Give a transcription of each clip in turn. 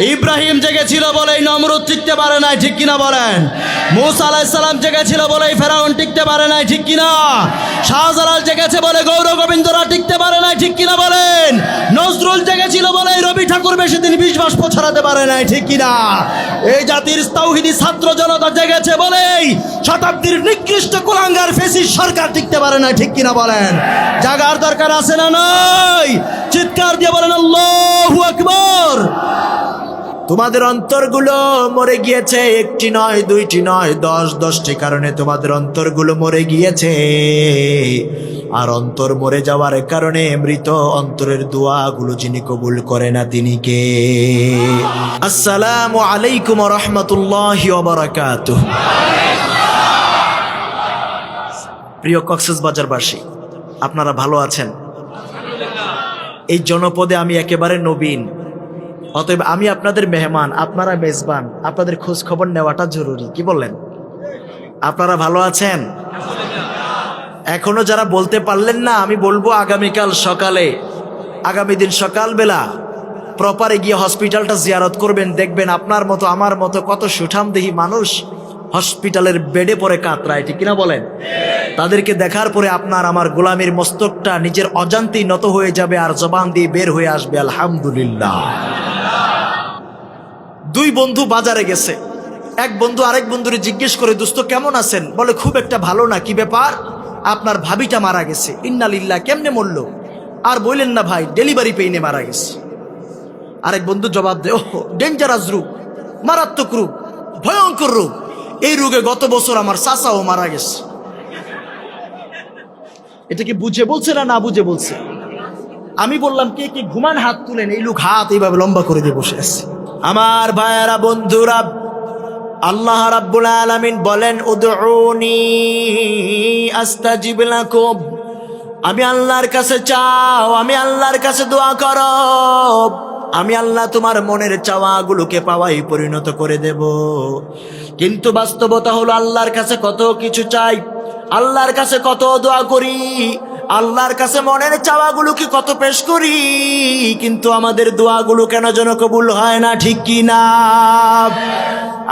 ইব্রাহিম জেগেছিল বলেই নমরুদ টিকতে পারে নাই, ঠিক কিনা বলেন? মুসা আলাইহিস সালাম জেগেছিল বলেই ফেরাউন টিকতে পারে নাই, ঠিক কিনা? শাহজালাল জেগেছে বলে গৌর গোবিন্দরা টিকতে পারে নাই, ঠিক কিনা বলেন? নজরুল জেগেছিল বলেই রবি ঠাকুর বেশি দিন বিষ বাষ্প ছড়াতে পারে নাই, ঠিক কিনা? এই জাতির তাওহীদি ছাত্র জনতা জেগেছে বলেই শতাব্দীর নিকৃষ্ট কুলাঙ্গার ফেসিস সরকার টিকতে পারে নাই, ঠিক কিনা বলেন? জাগার দরকার আছে না নাই? চিৎকার দিয়ে বলেন আল্লাহু আকবার। তোমাদের অন্তরগুলো মরে গিয়েছে, একটি নয়, দুইটি নয়, 10-10টি কারণে তোমাদের অন্তরগুলো মরে গিয়েছে। আর অন্তর মরে যাওয়ার কারণে মৃত অন্তরের দোয়াগুলো যিনি কবুল করে না তিনি কে? আসসালামু আলাইকুম ওয়া রাহমাতুল্লাহি ওয়া বারাকাতুহু। প্রিয় কক্সবাজারবাসী, আপনারা ভালো আছেন? এই জনপদে আমি একেবারে নবীন, অতএব আমি আপনাদের মেহমান, আপনারা মেজবান, আপনাদের খোঁজ খবর নেওয়াটা জরুরি। কি বললেন? আপনারা ভালো আছেন? এখনো যারা বলতে পারলেন না, আমি বলবো আগামীকাল সকালে, আগামী দিন সকালবেলা প্রপারে গিয়ে হসপিটালটা জিয়ারত করবেন। দেখবেন আপনার মতো আমার মতো কত সুঠামদেহী মানুষ হসপিটালের বেডে পড়ে কাতরায়, ঠিক কিনা বলেন? তাদেরকে দেখার পরে আপনার আমার গোলামের মস্তকটা নিজের অজান্তেই নত হয়ে যাবে আর জবান দিয়ে বের হয়ে আসবে আলহামদুলিল্লাহ। দুই বন্ধু বাজারে গেছে, এক বন্ধু আরেক বন্ধুরে জিজ্ঞেস করে, দোস্ত কেমন আছেন? বলে খুব একটা ভালো না। কি ব্যাপার? আপনার ভাবিটা মারা গেছে। ইন্নালিল্লাহ, কেমনে মরলো? আর বললেন না ভাই, ডেলিভারি পেইনে মারা গেছে। আরেক বন্ধু জবাব দেয়, ওহ ডেঞ্জারাস রোগ, মারাত্মক রোগ, ভয়ঙ্কর রোগ। এই রোগে গত বছর আমার চাচাও মারা গেছে। এটা কি বুঝে বলছে না না বুঝে বলছে? আমি বললাম কে কি ঘুমান হাত তুলেন। এই লোক হাত এইভাবে লম্বা করে দিয়ে বসে আছে। আমার ভাইয়েরা, বন্ধুরা, আল্লাহ রাব্বুল আলামিন বলেন, উদউনি আস্তাজিব লাকুম। আমি আল্লাহর কাছে চাও, আমি আল্লাহর কাছে দোয়া করো, আমি আল্লাহ তোমার মনের চাওয়াগুলোকে পাওয়াই পরিণত করে দেব। কিন্তু বাস্তবতা হলো আল্লাহর কাছে কত কিছু চাই, আল্লাহর কাছে কত দোয়া করি, আল্লাহর কাছে মনের চাওয়াগুলোকে কত পেশ করি, কিন্তু আমাদের দোয়াগুলো কেন যেন কবুল হয় না, ঠিক কি না?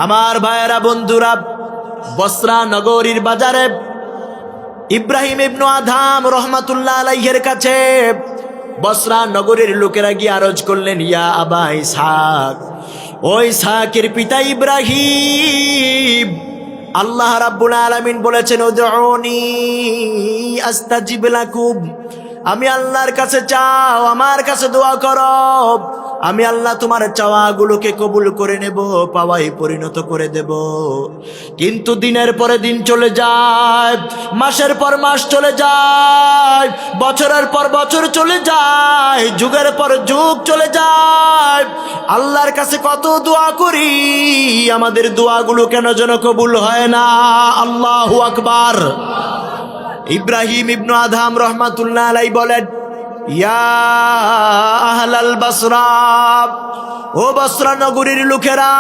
আমার ভাইয়েরা, বন্ধুরা, বসরা নগরীর বাজারে ইব্রাহিম ইবনু আদহাম রহমাতুল্লাহ আলাইহির কাছে বসরা নগরীর লোকেরা গিয়ে আরজ করলেন, ইয়া আবা ইসহাক, ও ইসহাকের পিতা ইব্রাহিম, আল্লাহ রাব্বুল আলামিন বলেছেন, উদউনি আস্তাজিব লাকুম। আমি আল্লাহর কাছে চাও, আমার কাছে দোয়া করো, আমি আল্লাহ তোমার চাওয়াগুলোকে কবুল করে নেব, পাওয়াই পরিণত করে দেব। কিন্তু দিনের পরে দিন চলে যায়, মাসের পর মাস চলে যায়, বছরের পর বছর চলে যায়, যুগের পর যুগ চলে যায়। আল্লাহর কাছে কত দোয়া করি, আমাদের দোয়াগুলো কেন যেন কবুল হয় না। আল্লাহু আকবার। ইব্রাহিম ইবনু আদহাম রহমাতুল্লাহ আলাইহি বলেন, ইয়া আহলাল বসরা, ও বসরা নগরীর লোকেরা,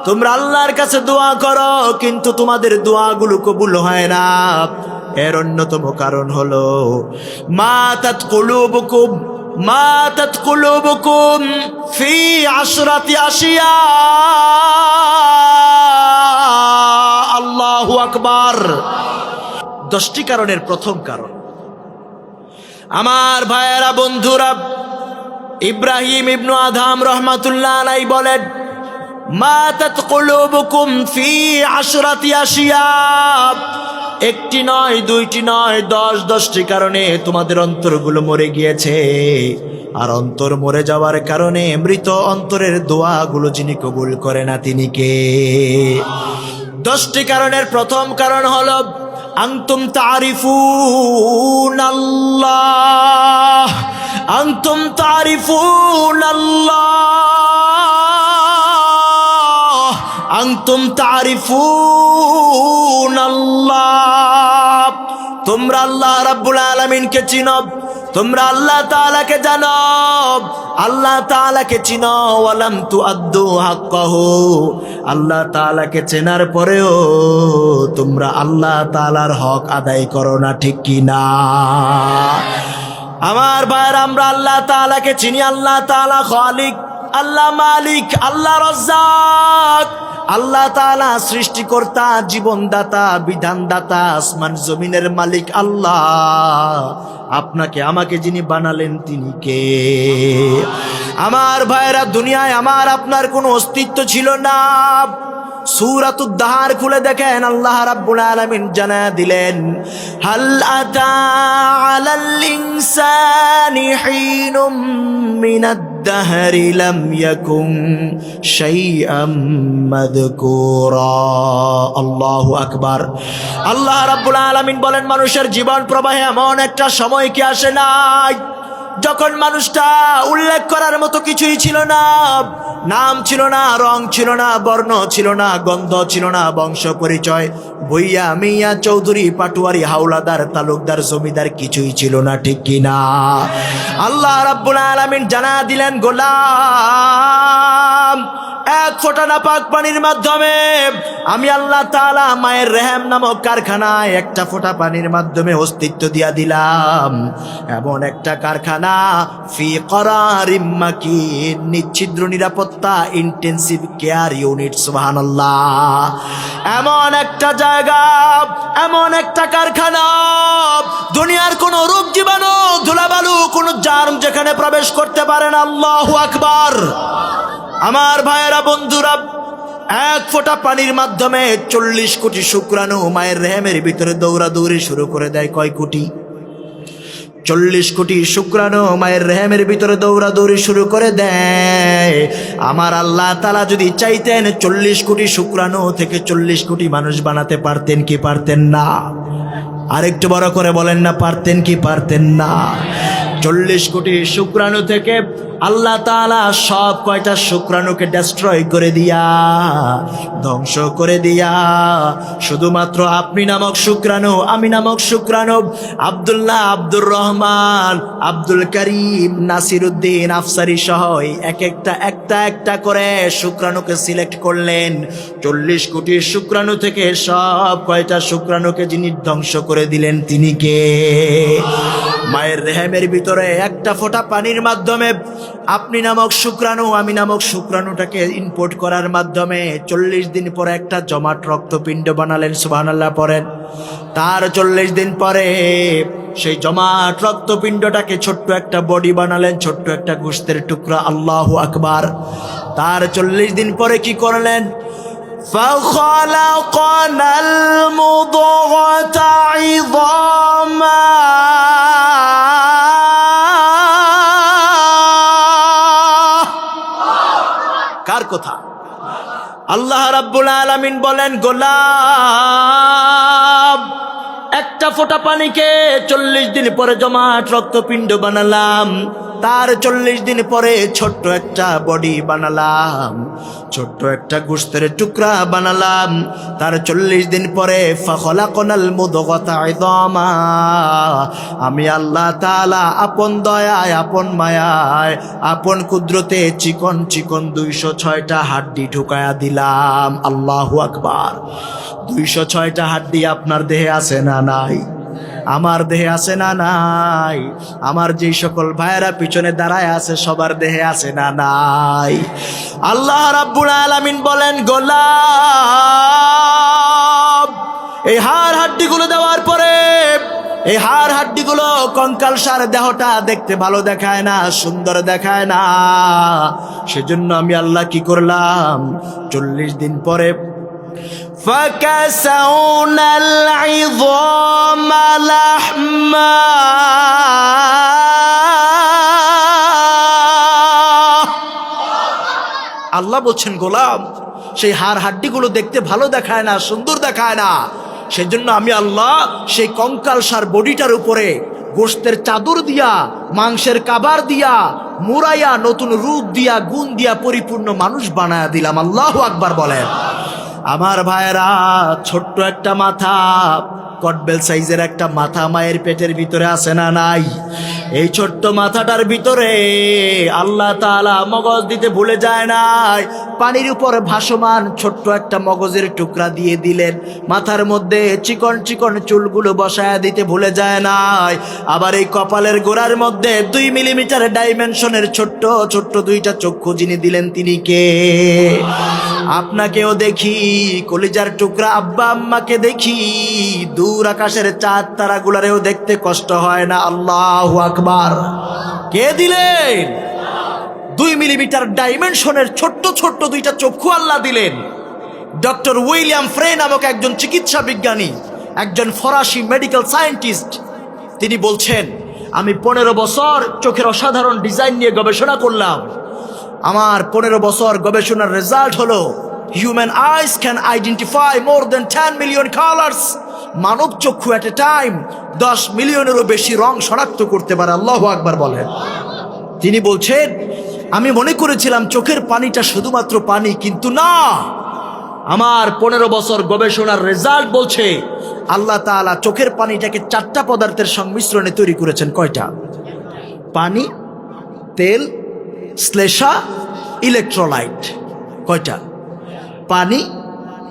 তোমরা আল্লাহর কাছে দোয়া করো, কিন্তু তোমাদের দোয়াগুলো কবুল হয় না। এর অন্যতম কারণ হলো মাতাত কুলুবুকুম, মাতাত কুলুবুকুম ফি আশরাতি আশিয়া। আল্লাহু আকবার। 10টি কারণের প্রথম কারণ, আমার ভাইয়েরা, বন্ধুরা, ইব্রাহিম ইবনু আদহাম রহমাতুল্লাহ আলাইহি বলেন, মাতাত কুলুবুকুম ফি আশরাতি আশিয়া। একটি নয়, দুইটি নয়, 10-10টি কারণে তোমাদের অন্তরগুলো মরে গিয়েছে। আর অন্তর মরে যাওয়ার কারণে মৃত অন্তরের দোয়াগুলো যিনি কবুল করে না তিনি কে? 10টি কারণের প্রথম কারণ হলো, আনতুম তারিফুন আল্লাহ, আনতুম তারিফুন আল্লাহ, আনতুম তারিফুন আল্লাহ। তোমরা আল্লাহ রাব্বুল আলামিনকে চিনো, তোমরা আল্লাহ তাআলাকে জানো, আল্লাহ তাআলাকে চিনো, ওয়ালাম তুআদ্দু হাক্কাহু। আল্লাহ তাআলাকে চেনার পরেও তোমরা আল্লাহ তাআলার হক আদায় করো না, ঠিক কি না? আমার ভাইরা, আমরা আল্লাহ তাআলাকে চিনি, আল্লাহ তাআলা খালিক, আল্লাহ মালিক, আল্লাহ রাজ্জাক, আল্লাহ তাআলা সৃষ্টিকর্তা, জীবনদাতা, বিধানদাতা, আসমান জমিনের মালিক আল্লাহ। আপনাকে আমাকে যিনি বানালেন তিনি কে? আমার ভাইরা, দুনিয়ায় আমার আপনার কোনো অস্তিত্ব ছিল না। সূরাতুদ দাহার খুলে দেখেন, আল্লাহ রাব্বুল আলামিন জানায়া দিলেন, হাল আতা আলাল ইনসানি হিনুম মিনাদ দাহরি লাম ইয়াকুন শাইআম মাযকুরা। আল্লাহু আকবার। আল্লাহ রাব্বুল আলামিন বলেন, মানুষের জীবন প্রবাহে এমন একটা সময় কি আসে নাই যখন মানুষটা উল্লেখ করার মতো কিছুই ছিল না। নাম ছিল না, রং ছিল না, বর্ণ ছিল না, গন্ধ ছিল না, বংশ পরিচয়, ভুইয়া, মিয়া, চৌধুরী, পাটুয়ারি, হাওলাদার, তালুকদার, জমিদার কিছুই ছিল না, ঠিক কিনা? আল্লাহ রাব্বুল আলামিন জানা দিলেন, গোলাম, এক ফোঁটা নাপাক পানির মাধ্যমে আমি আল্লাহ তাআলা মায়ের রেহেম নামক কারখানায় একটা ফোঁটা পানির মাধ্যমে অস্তিত্ব দিয়া দিলাম। এমন একটা কারখানা, ফি করারিম মাকিন, নিচ্ছিদ্র নিরাপত্তা, ইন্টেন্সিভ কেয়ার ইউনিট, সুবহানাল্লাহ। এমন একটা জায়গা, এমন একটা কারখানা, দুনিয়ার কোন রোগ জীবাণু, ধুলাবালু, কোন জার্ম যেখানে প্রবেশ করতে পারে না। আল্লাহু আকবার। আমার ভাইয়েরা, বন্ধুরা, এক ফোঁটা পানির মাধ্যমে 40 কোটি শুক্রাণু মায়ের রেহেমের ভিতরে দৌড়াদৌড়ি শুরু করে দেয়। কয় কোটি? 40 কোটি শুক্রাণু মায়ের রেহেমের ভিতরে দৌড়াদৌড়ি শুরু করে দেয়। আমার আল্লাহ তাআলা যদি চাইতেন 40 কোটি শুক্রাণু থেকে 40 কোটি মানুষ বানাতে পারতেন কি পারতেন না? আরেকটু বড় করে বলেন না, পারতেন কি পারতেন না? 40 কোটি শুক্রাণু থেকে আল্লাহ তাআলা সব কয়টা শুক্রাণুকে ডেস্ট্রয় করে দিয়া, ধ্বংস করে দিয়া, শুধুমাত্র আপনি নামক শুক্রাণু, আমি নামক শুক্রাণু, আব্দুল্লাহ, আব্দুর রহমান, আব্দুল করিম, নাসিরউদ্দিন, আফসারি সহ একটা একটা করে শুক্রাণুকে সিলেক্ট করলেন। 40 কোটি শুক্রাণু থেকে সব কয়টা শুক্রাণুকে যিনি ধ্বংস করে দিলেন তিনি কে? মায়ের রেহেমের ভিতরে একটা ফোঁটা পানির মাধ্যমে আপনি নামক শুক্রাণু, আমি নামক শুক্রাণুটাকে ইনপুট করার মাধ্যমে 40 দিন পরে একটা জমাট রক্তপিণ্ড বানালেন। সুবহানাল্লাহ পড়েন। তার 40 দিন পরে সেই জমাট রক্তপিণ্ডটাকে ছোট্ট একটা বডি বানালেন, ছোট্ট একটা গোশতের টুকরা। আল্লাহু আকবার। তার 40 দিন পরে কি করলেন? فخلقنا المضغة عظاما কার কথা? আল্লাহ রাব্বুল আলামিন বলেন, গোলাম, একটা ফোঁটা পানিকে 40 দিন পরে জমাট রক্তপিণ্ড বানালাম। তার 40 দিন পরে ছোট্ট একটা বডি বানালাম, ছোট্ট একটা গোশতের টুকরা বানালাম। তার 40 দিন পরে ফাখলাকনাল মুদগাতা ইযামা, আমি আল্লাহ তাআলা আপন দয়ায়, আপন মায়ায়, আপন কুদরতে চিকন চিকন 206টা হাড্ডি ঢুকায়া দিলাম। আল্লাহু আকবার। 206টা হাড্ডি আপনার দেহে আছে না নাই? আমার দেহে আছে না নাই? আমার যেই সকল ভাইয়েরা পিছনে দাঁড়ায় আছে সবার দেহে আছে না নাই? আল্লাহ রাব্বুল আলামিন বলেন, গোলাম, এই হাড় হাড্ডিগুলো দেওয়ার পরে, এই হাড় হাড্ডিগুলো, কঙ্কাল সার দেহটা দেখতে ভালো দেখায় না, সুন্দর দেখায় না। সেজন্য আমি আল্লাহ কি করলাম? 40 দিন পরে فكسونا العظام لحما আল্লাহ বলছেন, গোলাম, সেই হাড় হাড্ডিগুলো দেখতে ভালো দেখায় না, সুন্দর দেখায় না। সেজন্য আমি আল্লাহ সেই কঙ্কাল সার বডিটার উপরে গোশতের চাদর দিয়া, মাংসের কাবার দিয়া, মুরাইয়া, নতুন রূপ দিয়া, গুণ দিয়া পরিপূর্ণ মানুষ বানায়া দিলাম। আল্লাহু আকবার বলেন। আমার ভাইরা, ছোট্ট একটা মাথা, কটবেল সাইজের একটা মাথা মায়ের পেটের ভিতরে আছে না নাই? এই ছোট্ট মাথাটার ভিতরে আল্লাহ তাআলা মগজ দিতে ভুলে যায় নাই, পানির উপর ভাসমান ছোট্ট একটা মগজের টুকরা দিয়ে দিলেন। মাথার মধ্যে চিকন চিকন চুলগুলো বসায়া দিতে ভুলে যায় নাই। আবার এই কপালের গোড়ার মধ্যে 2 মিলিমিটার ডাইমেনশনের ছোট্ট ছোট্ট 2টা চক্ষু যিনি দিলেন তিনি কে? আপনাকেও দেখি, কলিজার টুকরা আব্বা আম্মাকে দেখি, দূর আকাশের চাঁদ তারাগুলারেও দেখতে কষ্ট হয় না। আল্লাহু আকবার। কে দিলেন? 2 মিলিমিটার ডাইমেনশনের ছোট্ট ছোট্ট 2টা চক্ষু আল্লাহ দিলেন। ডক্টর উইলিয়াম ফ্রে নামক একজন চিকিৎসা বিজ্ঞানী, একজন ফরাসি মেডিকেল সায়েন্টিস্ট, তিনি বলছেন, আমি 15 বছর চোখের অসাধারণ ডিজাইন নিয়ে গবেষণা করলাম। আমার 15 বছর গবেষণার রেজাল্ট হলো human eyes can identify more than 10 million colours. মানব চক্ষু এট এ টাইম 10 মিলিয়নেরও বেশি রং শনাক্ত করতে পারে। আল্লাহু আকবার বলেন। তিনি বলছেন, আমি মনে করেছিলাম চোখের পানিটা শুধুমাত্র পানি, কিন্তু না, আমার 15 বছর গবেষণার রেজাল্ট বলছে আল্লাহ তাআলা চোখের পানিটাকে 4টা পদার্থের সংমিশ্রণে তৈরি করেছেন। কয়টা? পানি, তেল, শ্লেষা, ইলেকট্রোলাইট। কয়টা? পানি,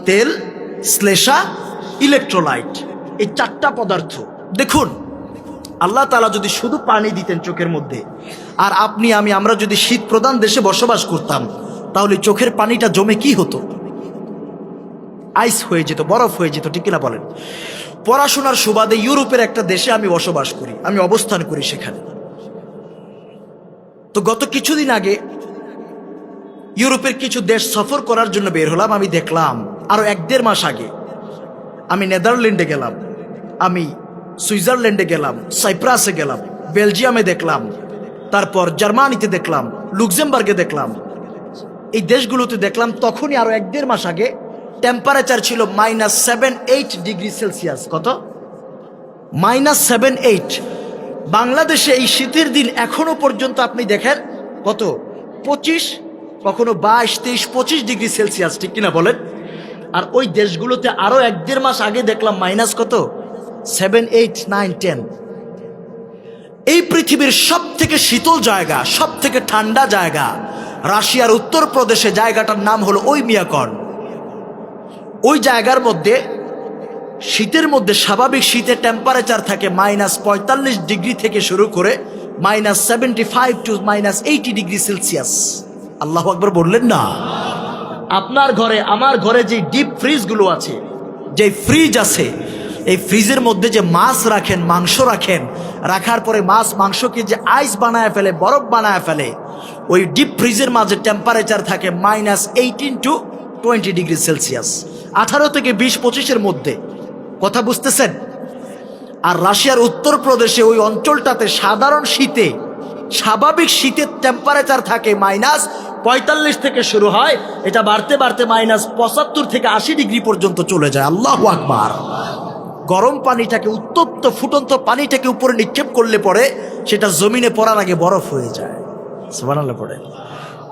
তেল, শ্লেষা, ইলেকট্রোলাইট, এই 4টা পদার্থ। দেখুন, আল্লাহ তাআলা যদি শুধু পানি দিতেন চোখের মধ্যে, আর আপনি আমরা যদি শীত প্রধান দেশে বসবাস করতাম, তাহলে চোখের পানিটা জমে কি হতো? আইস হয়ে যেত, বরফ হয়ে যেত, ঠিক কিনা বলেন? পড়াশোনার সুবাদে ইউরোপের একটা দেশে আমি বসবাস করি, আমি অবস্থান করি সেখানে। তো গত কিছুদিন আগে ইউরোপের কিছু দেশ সফর করার জন্য বের হলাম। আমি দেখলাম আরো 1-1.5 মাস আগে আমি নেদারল্যান্ডে গেলাম, আমি সুইজারল্যান্ডে গেলাম, সাইপ্রাসে গেলাম, বেলজিয়ামে দেখলাম, তারপর জার্মানিতে দেখলাম, লুক্সেমবার্গে দেখলাম। এই দেশগুলোতে দেখলাম তখনই আরো 1-1.5 মাস আগে টেম্পারেচার ছিল -7-8 ডিগ্রি সেলসিয়াস। কত? -7-8। বাংলাদেশে এই শীতের দিন এখনো পর্যন্ত আপনি দেখেন কত? 25, কখনো 22, 23, 25 ডিগ্রি সেলসিয়াস, ঠিক কিনা বলেন? আর ওই দেশগুলোতে আরো 1-1.5 মাস আগে দেখলাম মাইনাস কত? 7, 8, 9, 10। এই পৃথিবীর সব থেকে শীতল জায়গা, সব থেকে ঠান্ডা জায়গা রাশিয়ার উত্তরপ্রদেশে, জায়গাটার নাম হলো ওইমিয়াকন। ওই জায়গার মধ্যে শীতের মধ্যে, স্বাভাবিক শীতের টেম্পারেচার থাকে -45 ডিগ্রি থেকে শুরু করে -75 to -80 ডিগ্রি সেলসিয়াস। আল্লাহু আকবার বললেন না? আপনার ঘরে, আমার ঘরে যে ডিপ ফ্রিজগুলো আছে, যে ফ্রিজ আছে, এই ফ্রিজের মধ্যে যে মাছ রাখেন, মাংস রাখেন, রাখার পরে মাছ মাংসকে যে আইস বানায় ফেলে, বরফ বানায় ফেলে, ওই ডিপ ফ্রিজের মাঝে টেম্পারেচার থাকে -18 to 20 ডিগ্রি সেলসিয়াস, 18 থেকে 20-25-এর মধ্যে। কথা বুঝতেছেন? আর রাশিয়ার উত্তরপ্রদেশে ওই অঞ্চলটাতে সাধারণ শীতে, স্বাভাবিক শীতের টেম্পারেচার থাকে -45 থেকে শুরু হয়, এটা বাড়তে বাড়তে -75 থেকে 80 ডিগ্রি পর্যন্ত চলে যায়। আল্লাহু আকবার। গরম পানিটাকে, উত্তপ্ত ফুটন্ত পানিটাকে উপরে নিক্ষেপ করলে পরে সেটা জমিনে পড়ার আগে বরফ হয়ে যায়। সুবহানাল্লাহ পড়ে।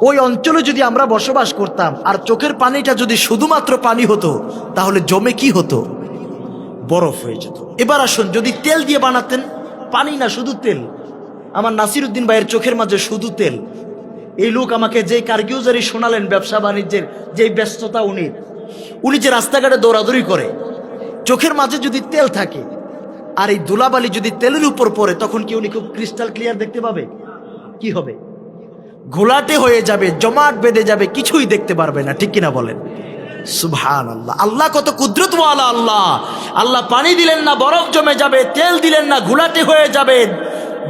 ওই অঞ্চলে যদি আমরা বসবাস করতাম আর চোখের পানিটা যদি শুধুমাত্র পানি হতো, তাহলে জমে কি হতো? বরফ হয়ে যেত। এবার আসুন, যদি তেল দিয়ে বানাতেন, পানি না শুধু তেল। আমার নাসিরউদ্দিন ভাইয়ের চোখের মাঝে শুধু তেল। এই লোক আমাকে যে কারকিউজারি শোনালেন, ব্যবসা বাণিজ্যের যে ব্যস্ততা, উনি যে রাস্তাঘাটে দৌড়াদৌড়ি করে, চোখের মাঝে যদি তেল থাকে আর এই ধুলাবালি যদি তেলের উপর পড়ে, তখন কি উনি খুব ক্রিস্টাল ক্লিয়ার দেখতে পাবে? কি হবে? ঘোলাটে হয়ে যাবে, জমাট বেঁধে যাবে, কিছুই দেখতে পারবে না, ঠিক কিনা বলেন? সুবহানাল্লাহ। আল্লাহ কত কুদরতওয়ালা আল্লাহ। আল্লাহ পানি দিলেন না, বরফ জমে যাবে, তেল দিলেন না, ঘোলাটে হয়ে যাবে,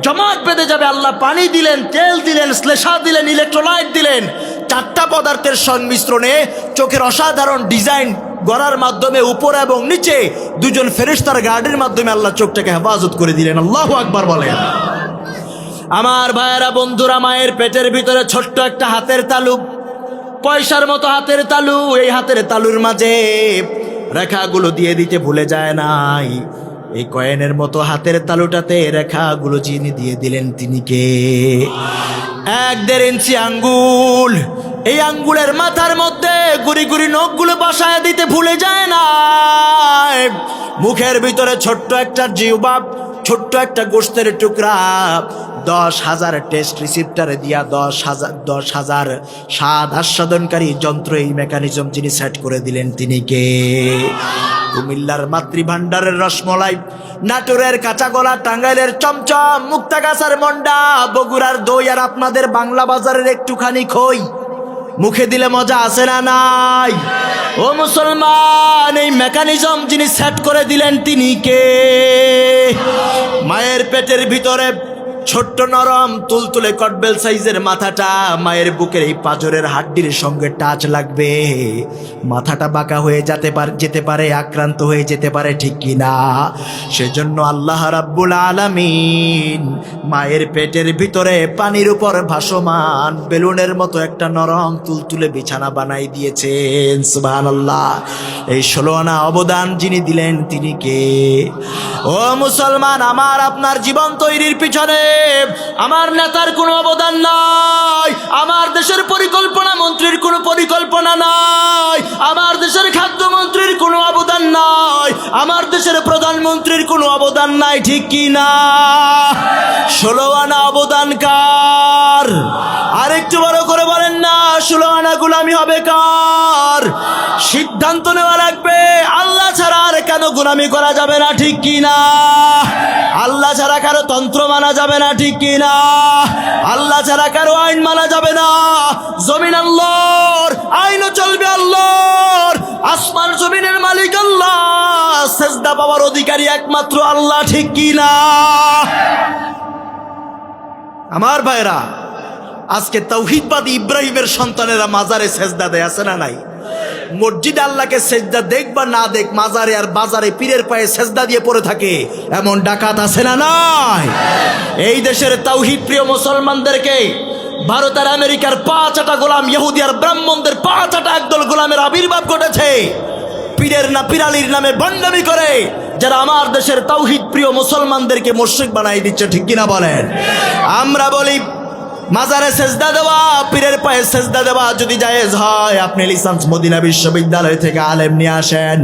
জমাট বেঁধে যাবে। আল্লাহ পানি দিলেন, তেল দিলেন, শ্লেষা দিলেন, ইলেকট্রোলাইট দিলেন। 4টা পদার্থের সংমিশ্রণে চোখের অসাধারণ ডিজাইন গড়ার মাধ্যমে উপর এবং নিচে 2জন ফেরেশতার গার্ডের মাধ্যমে আল্লাহ চোখটাকে হেফাজত করে দিলেন। আল্লাহু আকবার বলেন। আমার ভাইয়েরা, বন্ধুরা, মায়ের পেটের ভিতরে ছোট্ট একটা হাতের তালু, পয়সার মতো হাতের তালু, এই হাতের তালুর মাঝে রেখাগুলো দিয়ে দিতে ভুলে যায় নাই। এই কয়েনের মতো হাতের তালুটাতে রেখাগুলো যিনি দিয়ে দিলেন তিনি কে? 1-1.5 ইঞ্চি আঙ্গুল, এই আঙ্গুলের মাথার মধ্যে গুড়ি গুড়ি নখগুলো বসায় দিতে ভুলে যায় না। মুখের ভিতরে ছোট্ট একটা জিহ্বা, ছোট্ট একটা গোশতের টুকরা, 10,000 টেস্ট রিসিপ্টারে দিয়া 10,000 স্বাদ আস্বাদনকারী যন্ত্র, এই মেকানিজম যিনি সেট করে দিলেন তিনি কে? কুমিল্লার মাতৃভান্ডারের রসমলাই, নাটোরের কাঁচাগোলা, টাঙ্গাইলের চমচম, মুক্তাগাছার মন্ডা, বগুড়ার দই, আর আপনাদের বাংলা বাজারের একটুখানি খই মুখে দিলে মজা আছে না নাই? ও মুসলমান, এই মেকানিজম যিনি সেট করে দিলেন তিনি কে? মায়ের পেটের ভিতরে ছোট্ট নরম তুলতুলে কটবেল সাইজের মাথাটা মায়ের বুকের এই পাঁজরের হাড্ডির সঙ্গে টাচ লাগবে, মাথাটা বাঁকা হয়ে যেতে পারে, আক্রান্ত হয়ে যেতে পারে, ঠিক কি না? সেজন্য আল্লাহ রাব্বুল আলামিন মায়ের পেটের ভিতরে পানির উপর ভাসমান বেলুনের মতো একটা নরম তুলতুলে বিছানা বানাই দিয়েছেন। সুবহানাল্লাহ। এই 16 আনা অবদান যিনি দিলেন তিনি কে? ও মুসলমান, আমার আপনার জীবন তৈরির পিছনে আমার নেতার কোনো অবদান নাই, আমার দেশের পরিকল্পনা মন্ত্রীর কোনো পরিকল্পনা নাই, আমার দেশের খাদ্যমন্ত্রীর কোনো অবদান নাই, আমার দেশের প্রধানমন্ত্রীর কোনো অবদান নাই, ঠিক কি না? 16 আনা অবদান কার? আরেকটু বড় করে বলেন না, 16 আনা গোলামি হবে কার? সিদ্ধান্ত নেওয়া লাগবে, আল্লাহ ছাড়া আর কেন গোলামি করা যাবে না, ঠিক কি না? আল্লাহ ছাড়া কারো তন্ত্র মানা যাবে না, ঠিক কি না? আল্লাহ ছাড়া কারো আইন মানা যাবে না। জমিন আল্লাহর, আইনও চলবে আল্লাহর, আসমান জমিনের মালিক আল্লাহ, সেজদা পাওয়ার অধিকারী একমাত্র আল্লাহ, ঠিক কি না? আমার ভাইরা, আজকে তাওহীদবাদী ইব্রাহিমের সন্তানেরা মাজারে সেজদা দেয়, আছে না নাই? মসজিদে আল্লাহকে সেজদা দেখ বা না দেখ, মাজারে আর বাজারে পীরের পায়ে সেজদা দিয়ে পড়ে থাকে এমন ডাকাত আছে না নাই? এই দেশের তাওহীদ প্রিয় মুসলমানদেরকে ভারত আর আমেরিকার 5 গোলাম, ইহুদি আর ব্রাহ্মণদের 5 একদল গোলামের আবির্ভাব ঘটেছে। পীরের না পিরালির নামে ভণ্ডামি করে যারা আমার দেশের তাওহীদ প্রিয় মুসলমানদেরকে মুশরিক বানাই দিচ্ছে, ঠিক কিনা বলেন? আমরা বলি মাজারে সেজদা দেওয়া, পীরের পায়ে সেজদা দেওয়া যদি জায়েজ হয়, আপনি লিসেন্স মদিনা বিশ্ববিদ্যালয় থেকে আলেম নিয়ে আসেন,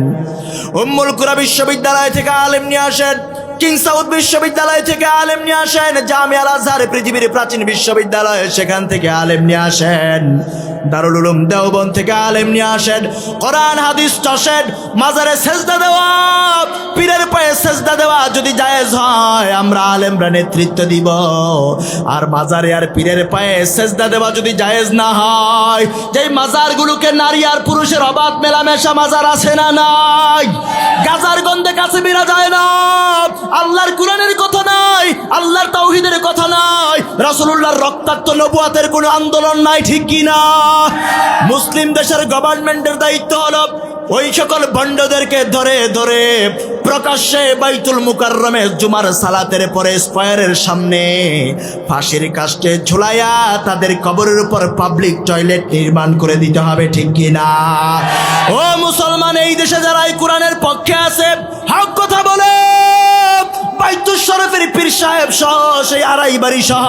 উম্মুল কুরা বিশ্ববিদ্যালয় থেকে আলেম নিয়ে আসেন, কিং সাউদ বিশ্ববিদ্যালয় থেকে আলেম নিয়ে আসেন, জামিয়া আল আজহার পৃথিবীর প্রাচীন বিশ্ববিদ্যালয় সেখান থেকে আলেম নিয়ে আসেন, দারুল উলুম দেওবন্দ থেকে আলেম নিয়ে আসেন, কোরআন হাদিস চষেন। মাজারে সেজদা দেওয়া, পীরের পায়ে সেজদা দেওয়া যদি জায়েজ হয়, আমরা আলেমরা নেতৃত্ব দিব। আর মাজারে আর পীরের পায়ে সেজদা দেওয়া যদি জায়েজ না হয়, যেই মাজারগুলোকে নারী আর পুরুষের অবাধ মেলামেশা মাজার আছে না নাই, গাজার গন্ধে কাছে বেরা যায় না, আল্লাহর কুরআনের কথা নাই, আল্লাহর তাওহীদের কথা নাই, রাসূলুল্লাহর রক্তাক্ত নবুয়াতের কোনো আন্দোলন নাই, ঠিক কি না? মুসলিম দেশের গভর্নমেন্টের দায়িত্ব হলো ওই সকল ভণ্ডদেরকে ধরে ধরে প্রকাশ্যে বাইতুল মুকাররমে জুমার সালাতের পরে স্কয়ারের সামনে ফাঁসির কাস্টে ঝুলাইয়া তাদের কবরের উপর পাবলিক টয়লেট নির্মাণ করে দিতে হবে, ঠিক কি না? ও মুসলমান, এই দেশে যারা এই কোরআনের পক্ষে আছে, হক কথা বলে, বাইতুল শরীফের পীর সাহেব সহ, সেই আড়াই বাড়ি সহ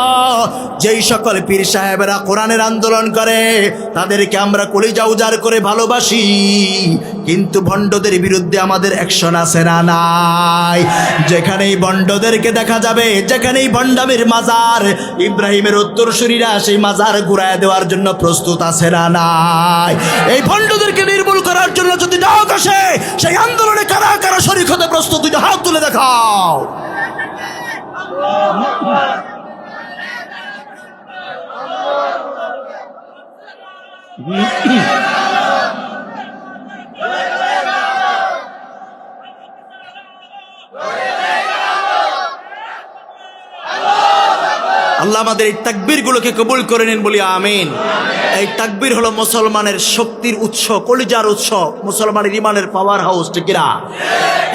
যেই সকল পীর সাহেবেরা কোরআনের আন্দোলন করে, তাদেরকে আমরা কলিজা উজাড় করে ভালোবাসি, কিন্তু ভণ্ডদের বিরুদ্ধে আমাদের অ্যাকশন আছে না নাই? যেখানেই ভণ্ডদেরকে দেখা যাবে, যেখানেই ভণ্ডামির মাজার, ইব্রাহিমের উত্তরসূরিরা সেই মাজার ঘুরায় দেওয়ার জন্য প্রস্তুত আছে না নাই? এই ভণ্ডদেরকে নির্মূল করার জন্য যদি ডাক আসে, সেই আন্দোলনে কারা কারা শরীক হতে প্রস্তুত, হাত তুলে দেখাও। আল্লাহ আমাদের এই তাকবীরগুলোকে কবুল করে নিন, বলি আমিন। এই তাকবীর হলো মুসলমানের শক্তির উৎস, কলিজার উৎস, মুসলমানের ইমানের পাওয়ার হাউস, ঠিক কিনা?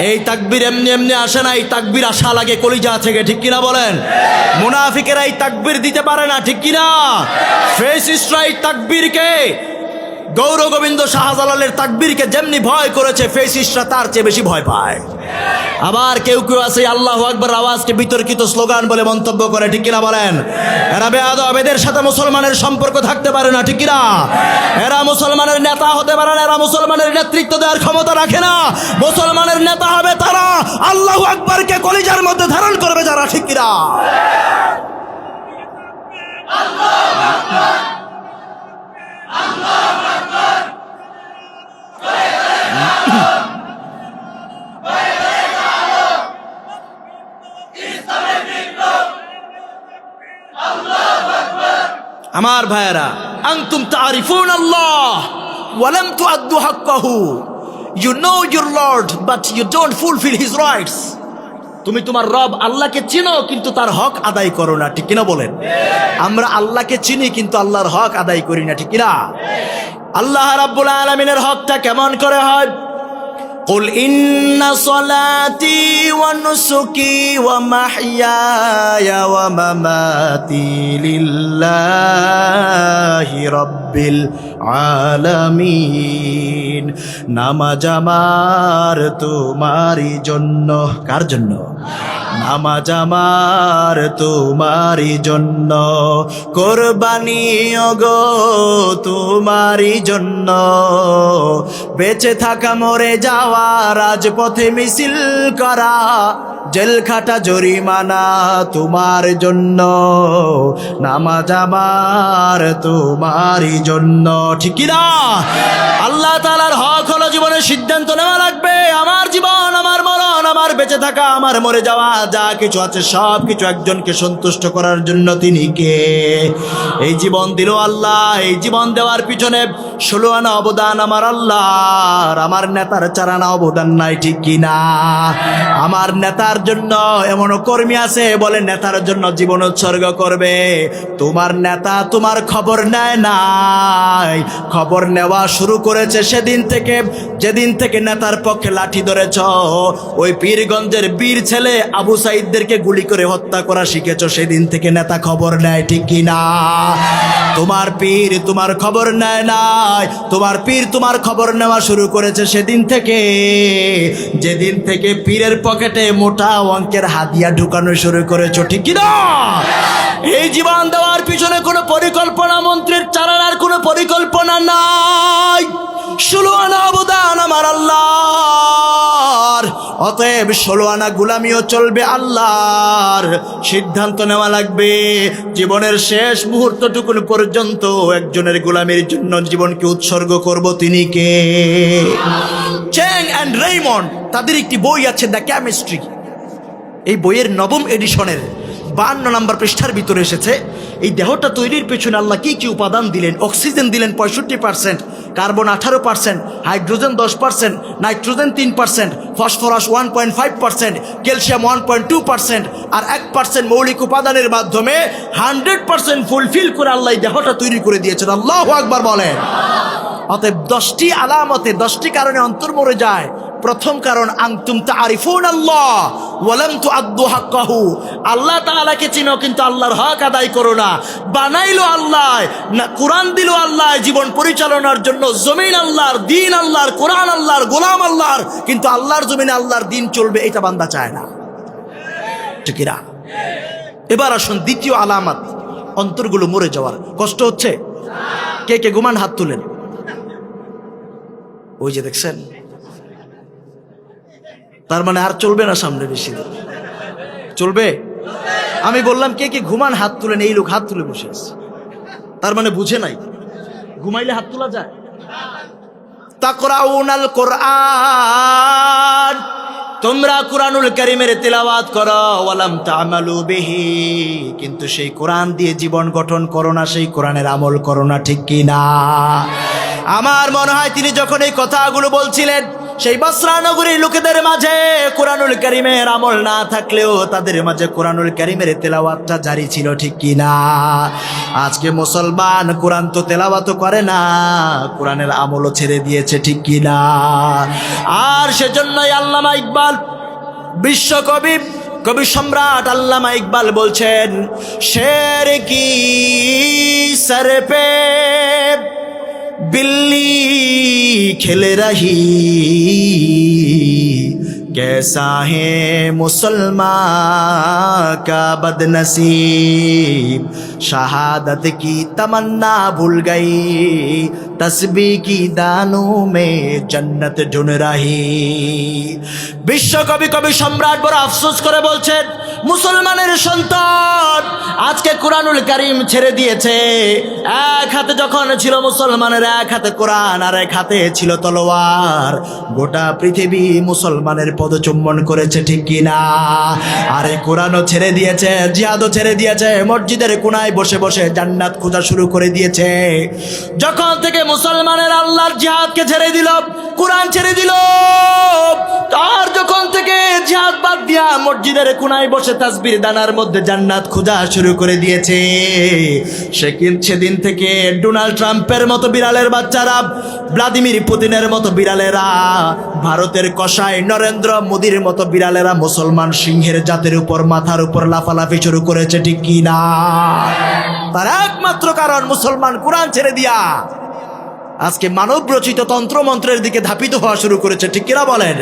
এই তাকবীর এমনি এমনি আসে না, এই তাকবীর আসা লাগে কলিজা থেকে, ঠিক কিনা বলেন? মুনাফিকেরা এই তাকবীর দিতে পারে না, ঠিক কিনা? ফেসিস্টরা এই তাকবীরকে গৌর গোবিন্দ শাহজালালের তাকবীরকে যেমনি ভয় করেছে ফেসিস্টরা তার চেয়ে বেশি ভয় পায়। আবার কেউ কেউ আছে আল্লাহু আকবার আওয়াজকে বিতর্কিত স্লোগান বলে মন্তব্য করে, ঠিক কিনা বলেন? এরা বেয়াদব, এদের সাথে মুসলমানের সম্পর্ক থাকতে পারে না, ঠিক কিনা? এরা মুসলমানের নেতা হতে পারে না, এরা মুসলমানের নেতৃত্ব দেওয়ার ক্ষমতা রাখে না। মুসলমানের নেতা হবে তারা আল্লাহু আকবারকে কলিজার মধ্যে ধারণ করবে যারা, ঠিক কিনা? আমার ভাইয়েরা, আনতুম তারিফুন আল্লাহ ওয়া লাম তুআদ্দু হাক্কাহু, you know your lord but you don't fulfil his rights. তুমি তোমার রব আল্লাহকে চিনো কিন্তু তার হক আদায় করো না, ঠিক কিনা বলেন? আমরা আল্লাহকে চিনি কিন্তু আল্লাহর হক আদায় করি না, ঠিক কিনা? আল্লাহ রাব্বুল আলামিনের হকটা কেমন করে হয়? قل إن صلاتي ونسكي ومحياي ومماتي لله رب العالمين। নামাজ আমার তোমারই জন্য। কার জন্য? নামাজ আমার তোমারই জন্য, কোরবানি ওগো তোমারই জন্য, বেঁচে থাকা মরে যাওয়া রাজপথে মিছিল করা জেল খাটা জরিমানা তোমার জন্য। নামাজ আমার তোমারই জন্য, ঠিক না? আল্লাহ তাআলার হক হলো জীবনের সিদ্ধান্ত নেওয়া লাগবে। আমার জীবন, আমার মরণ, আমার বেঁচে থাকা, আমার মরে যাওয়া, যা কিছু আছে সব কিছু একজনকে সন্তুষ্ট করার জন্য। তিনি কে? এই জীবন দিল আল্লাহ। এই জীবন দেওয়ার পিছনে 16 আনা অবদান আমার আল্লাহর। আমার নেতার 4 আনা অবদান নাই, ঠিক কিনা? আমার নেতার জন্য এমন কর্মী আছে বলে নেতার জন্য জীবন উৎসর্গ করবে। তোমার নেতা তোমার খবর নেয় নাই। খবর নেওয়া শুরু করেছে সেদিন থেকে যেদিন থেকে নেতার পক্ষে লাঠি ধরেছ। ওই পীরগঞ্জের বীর ছেলে আবু সাইদদেরকে গুলি করে হত্যা করা শিখেছ, সেদিন থেকে নেতা খবর নেয়, ঠিক কিনা? তোমার পীর তোমার খবর নেয় নাই। তোমার পীর তোমার খবর নেওয়া শুরু করেছে সেদিন থেকে যেদিন থেকে পীরের পকেটে মোটা অঙ্কের হাদিয়া ঢুকানো শুরু করেছো, ঠিক কিনা? এই জীবন দেওয়ার পিছনে কোনো পরিকল্পনা, মন্ত্রীর 4 আনার কোনো পরিকল্পনা নাই। 16 আনা অবদান আমার আল্লাহর। অতএব 16 আনা গুলামিও চলবে আল্লাহর। সিদ্ধান্ত নেওয়া লাগবে জীবনের শেষ মুহূর্তটুকু পর্যন্ত একজনের গোলামির জন্য জীবনকে উৎসর্গ করব। তিনি কে? চ্যাং অ্যান্ড রেইমন্ড, তাদের একটি বই আছে দ্য কেমিস্ট্রি। এই বইয়ের 9ম এডিশনের 52 নম্বর পৃষ্ঠার ভিতরে এসেছে এই দেহটা তৈরির পেছনে আল্লাহ কি কি উপাদান দিলেন। অক্সিজেন দিলেন 65%, carbon 18%, hydrogen 10%, nitrogen 3%, phosphorus 1.5%, calcium 1.2% আর 1% মৌলিক উপাদানের মাধ্যমে 100% ফুলফিল করে আল্লাহ দেহটা তৈরি করে দিয়েছেন। আল্লাহু আকবার বলেন। অতএব 10টি আলামতে 10টি কারণে অন্তর মরে যায়। প্রথম কারণ, আনতুম তারিফুন আল্লাহ ওয়া লাম তুআদ্দু হাক্কাহু। আল্লাহ তাআলাকে চিনো কিন্তু আল্লাহর হক আদায় করো না। বানাইলো আল্লাহ, কোরআন দিল আল্লাহ জীবন পরিচালনার জন্য। জমিন আল্লাহর, দিন আল্লাহর, কোরআন আল্লাহর, গোলাম আল্লাহর, কিন্তু আল্লাহর জমিনে আল্লাহর দিন চলবে এটা বান্দা চায় না, ঠিক না? এবার আসুন দ্বিতীয় আলামত, অন্তরগুলো মরে যাওয়ার। কষ্ট হচ্ছে? কে কে ঘুমান? হাত তুলেন। ওই যে দেখছেন, তার মানে আর চলবে না সামনে বেশি দিন। চলবে? আমি বললাম কে কে ঘুমান? হাত তুলেন। এই লোক হাত তুলে বসে আছে, তার মানে বুঝে নাই ঘুমাইলে হাত তোলা যায়। তাকরাউনাল কোরআন, তোমরা কুরআনুল কারীমের তেলাওয়াত করো। ওয়ালাম তা'মালু বিহি, কিন্তু সেই কোরআন দিয়ে জীবন গঠন করো না, সেই কোরআনের আমল করো না, ঠিক কি না? আমার মনে হয় তিনি যখন এই কথাগুলো বলছিলেন সেই বসরা নগরীর লোকেদের মাঝে কুরআনুল কারীমের আমল না থাকলেও তাদের মাঝে কুরআনুল কারীমের তেলাওয়াতটা জারি ছিল, ঠিক কি না? আজকে মুসলমান কোরআন তো তেলাওয়াত করে না, কোরআনের আমলও ছেড়ে দিয়েছে, ঠিক কি না? আর সেজন্যই আল্লামা ইকবাল, বিশ্বকবি, কবি সম্রাট আল্লামা ইকবাল বলছেন, শের কি সর পে बिल्ली खेल रही कैसा है मुसलमान का बदनसीब शहादत की तमन्ना भूल गई तस्बीह की दानों में जन्नत ढूंढ रही। বিশ্ব কবি কবি সম্রাট বড় আফসোস করে বলছেন মুসলমানের সন্তান আজকে কুরআনুল কারীম ছেড়ে দিয়েছে। এক হাতে যখন ছিল মুসলমানের এক হাতে কোরআন আর এক হাতে ছিল তলোয়ার, গোটা পৃথিবী মুসলমানের পদচুম্বন করেছে ঠিক কিনা? আর এই কোরআনও ছেড়ে দিয়েছে, জিহাদও ছেড়ে দিয়েছে, মসজিদের কোনায় বসে বসে জান্নাত খোঁজা শুরু করে দিয়েছে। যখন থেকে মুসলমানের আল্লাহর জিহাদকে ছেড়ে দিল, কোরআন ছেড়ে দিল, আর যখন থেকে জিহাদ বাদ দিয়া মসজিদের কোনায় বসে তাসবির দানার মধ্যে জান্নাত খোঁজা শুরু করে দিয়েছে, সেদিন থেকে ডোনাল্ড ট্রাম্পের মতো বিড়ালের বাচ্চারা, ভ্লাদিমির পুতিনের মতো বিড়ালেরা, ভারতের কসাই নরেন্দ্র মোদীর মতো বিড়ালেরা মুসলমান সিংহের জাতের উপর মাথার উপর লাফালাফি শুরু করেছে ঠিক কি না? তার একমাত্র কারণ মুসলমান কোরআন ছেড়ে দিয়া আজকে মানব রচিত তন্ত্রমন্ত্রের দিকে ধাপিত হওয়া শুরু করেছে ঠিক কিনা বলেন?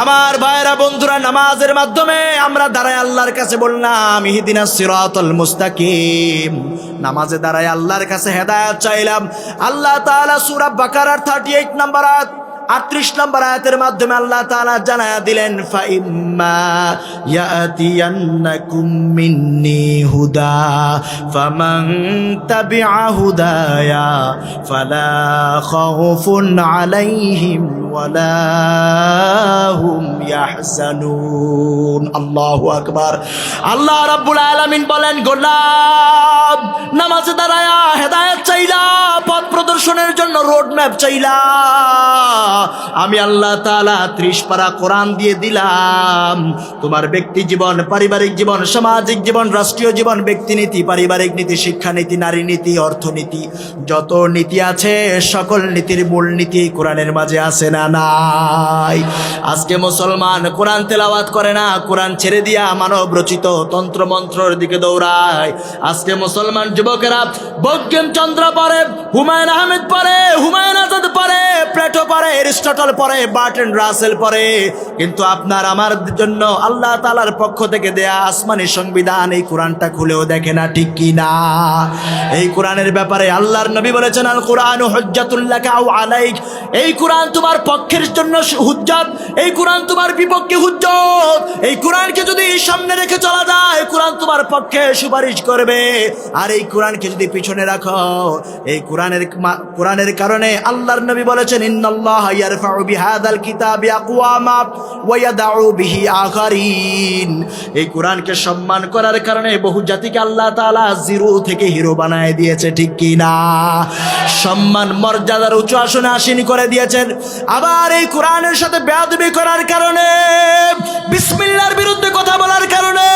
আমার ভাইরা বন্ধুরা, নামাজের মাধ্যমে আমরা দাঁড়ায় আল্লাহর কাছে বললাম ইহদিনাস সিরাতাল মুস্তাকিম, নামাজে দাঁড়ায় আল্লাহর কাছে হেদায়েত চাইলাম। আল্লাহ তাআলা সূরা বাকারার 38 নম্বর আয়াত 38 নম্বর আয়াতের মাধ্যমে আল্লাহ তাআলা জানায়া দিলেন ফাইম্মা ইয়াতিয়ান্নাকুম মিন্নি হুদা ফামান তাবিআ হুদায়া ফালা খাউফুন আলাইহিম ওয়ালা হুম ইয়াহজানুন। আল্লাহু আকবার। আল্লাহ রাব্বুল আলামিন বলেন, গোলাম নামাজে দাঁড়ায়া হেদায়েত চাইলা, পথ প্রদর্শনের জন্য রোড ম্যাপ চাইলা, আমি আল্লাহ তাআলা 30 পারা কোরআন দিয়ে দিলাম। তোমার ব্যক্তি জীবন, পারিবারিক জীবন, সামাজিক জীবন, রাষ্ট্রীয় জীবন, ব্যক্তি নীতি, পারিবারিক নীতি, শিক্ষা নীতি, নারী নীতি, অর্থনীতি, যত নীতি আছে সকল নীতির মূল নীতি কোরআনের মাঝে আছে না নাই? আজকে মুসলমান কোরআন তেলাওয়াত করে না, কোরআন ছেড়ে দিয়া মানব রচিত তন্ত্রমন্ত্রের দিকে দৌড়ায়। আজকে মুসলমান যুবকেরা বঙ্কিমচন্দ্র পড়ে, হুমায়ুন আহমেদ পড়ে, হুমায়ুন আজাদ পড়ে, প্লেটো পড়ে, এরিস্টটল পড়ে, বার্ট্রান্ড রাসেল পড়ে, কিন্তু আপনার আমার জন্য আল্লাহ তাআলার পক্ষ থেকে দেয়া আসমানি সংবিধান এই কোরআনটা খুলেও দেখে না ঠিক কি না? এই কোরআনের ব্যাপারে আল্লাহর নবী বলেছেন আল কোরআনু হুজ্জাতুল লাকা আও আলাইক, এই কোরআন তোমার পক্ষের জন্য হুজ্জাত, এই কোরআন তোমার বিপক্ষে হুজ্জত। এই কোরআনকে যদি সামনে রেখে চলা যায়, কোরআন তোমার পক্ষে সুপারিশ করবে, আর এই কোরআনকে যদি পিছনে রাখো, এই কোরআনের কারণে আল্লাহর নবী বলেছেন ইন্নাল্লাহা ইয়ারফাউ বিহাদাল কিতাবি আকওয়ামা ওয়া ইয়াদউ বিহি আখারিন। এই কোরআনকে সম্মান করার কারণে বহু জাতিকে আল্লাহ তাআলা জিরো থেকে হিরো বানায় দিয়েছে ঠিক কি না? সম্মান মর্যাদার উচ্চ আসনে আসীন করে দিয়েছেন। আবার এই কোরআনের সাথে বেয়াদবি করার কারণে, বিসমিল্লাহর বিরুদ্ধে কথা বলার কারণে,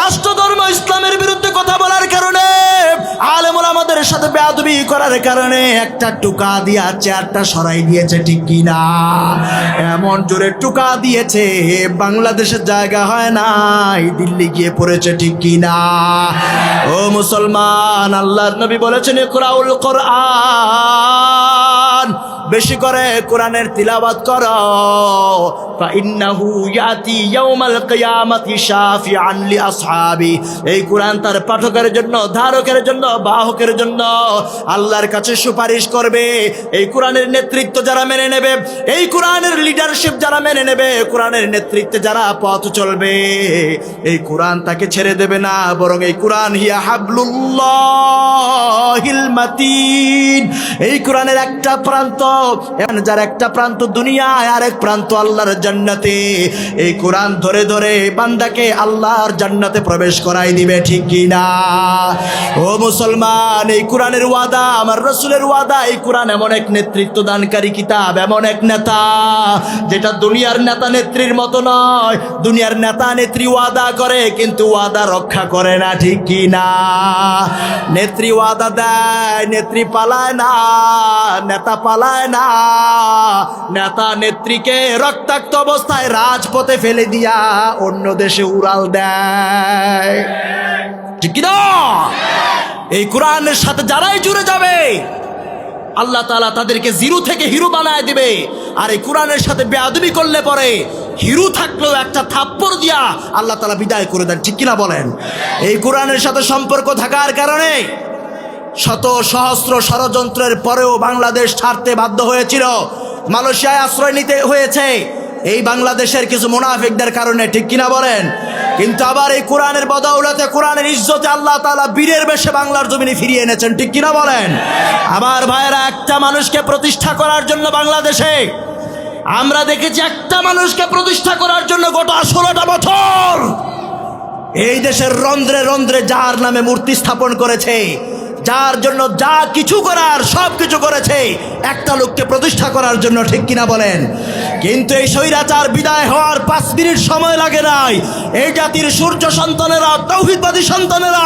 রাষ্ট্রধর্ম ইসলামের বিরুদ্ধে কথা বলার কারণে, আলেম ওলামাদের সাথে বেয়াদবি করার কারণে একটা টুকা দিয়া চেয়ারটা সরাই দিয়েছে ঠিক কি না? এমন জোরে টুকা দিয়েছে বাংলাদেশের জায়গা হয় নাই, দিল্লি গিয়ে পড়েছে ঠিক কি না? ও মুসলমান, আল্লাহর নবী বলেছেন ইকরাউল কোরআন, বেশি করে কোরআনের তিলাওয়াত করো, ফাইন্নাহু ইয়াতি ইয়াউমাল কিয়ামাতি শাফিআন লিআসহাবি। এই কোরআন তার পাঠকের জন্য, ধারকের জন্য, বাহকের জন্য আল্লাহর কাছে সুপারিশ করবে। এই কোরআনের নেতৃত্ব যারা মেনে নেবে, এই কোরআনের লিডারশিপ যারা মেনে নেবে, কোরআনের নেতৃত্বে যারা পথ চলবে, এই কোরআন তাকে ছেড়ে দেবে না, বরং এই কোরআন হিয়া হাবলুল্লাহিল মাতিন। এই কোরআনের একটা প্রান্ত, যার একটা প্রান্ত দুনিয়ায়, আরেক প্রান্ত আল্লাহর জান্নাতে। এই কোরআন ধরে ধরে বান্দাকে আল্লাহর জান্নাতে প্রবেশ করাই দিবে ঠিক কি না? ও মুসলমান, এই কোরআনের ওয়াদা, আমার রাসূলের ওয়াদা, এই কোরআন এমন এক নেতৃত্ব দানকারী কিতাব, এমন এক নেতা, যেটা দুনিয়ার নেতা নেত্রীর মতো নয়। দুনিয়ার নেতা নেত্রী ওয়াদা করে কিন্তু ওয়াদা রক্ষা করে না ঠিক কি না? নেত্রী ওয়াদা দেয়, নেত্রী পালায় না, নেতা পালায় না। নেতা নেত্রীকে রক্তাক্ত অবস্থায় রাজপথে ফেলে দিয়া অন্য দেশে উড়াল দেয় ঠিক কি না? এই কোরআনের সাথে যারাই জুড়ে যাবে, আল্লাহ তাআলা তাদেরকে জিরো থেকে হিরো বানায় দিবে। আর এই কোরআনের সাথে বেয়াদবি করলে পরে হিরো থাকলেও একটা থাপ্পড় দিয়া আল্লাহ তাআলা বিদায় করে দেন, ঠিক কিনা বলেন? এই কোরআনের সাথে সম্পর্ক থাকার কারণে শত সহস্র ষড়যন্ত্রের পরেও বাংলাদেশ ছাড়তে বাধ্য হয়েছিল, মালয়েশিয়ায় আশ্রয় নিতে হয়েছে এই বাংলাদেশের কিছু মুনাফিকদের কারণে, ঠিক কিনা বলেন? কিন্তু আবার এই কোরআনের বদৌলতে, কোরআনের ইজ্জতে আল্লাহ তাআলা বীরের বেশে বাংলার জমিনে ফিরিয়ে এনেছেন, ঠিক কিনা বলেন? আমার ভাইয়েরা, একটা মানুষকে প্রতিষ্ঠা করার জন্য বাংলাদেশে আমরা দেখেছি, একটা মানুষকে প্রতিষ্ঠা করার জন্য গোটা 16টা বছর এই দেশের রন্ধ্রে রন্ধ্রে যার নামে মূর্তি স্থাপন করেছে, যার জন্য যা কিছু করার সব কিছু করেছে একটা লোককে প্রতিষ্ঠা করার জন্য, ঠিক কিনা বলেন? কিন্তু এই স্বৈরাচার বিদায় হওয়ার 5 মিনিট সময় লাগে নাই। এই জাতির সূর্য সন্তানেরা, তাওহীদবাদী সন্তানেরা,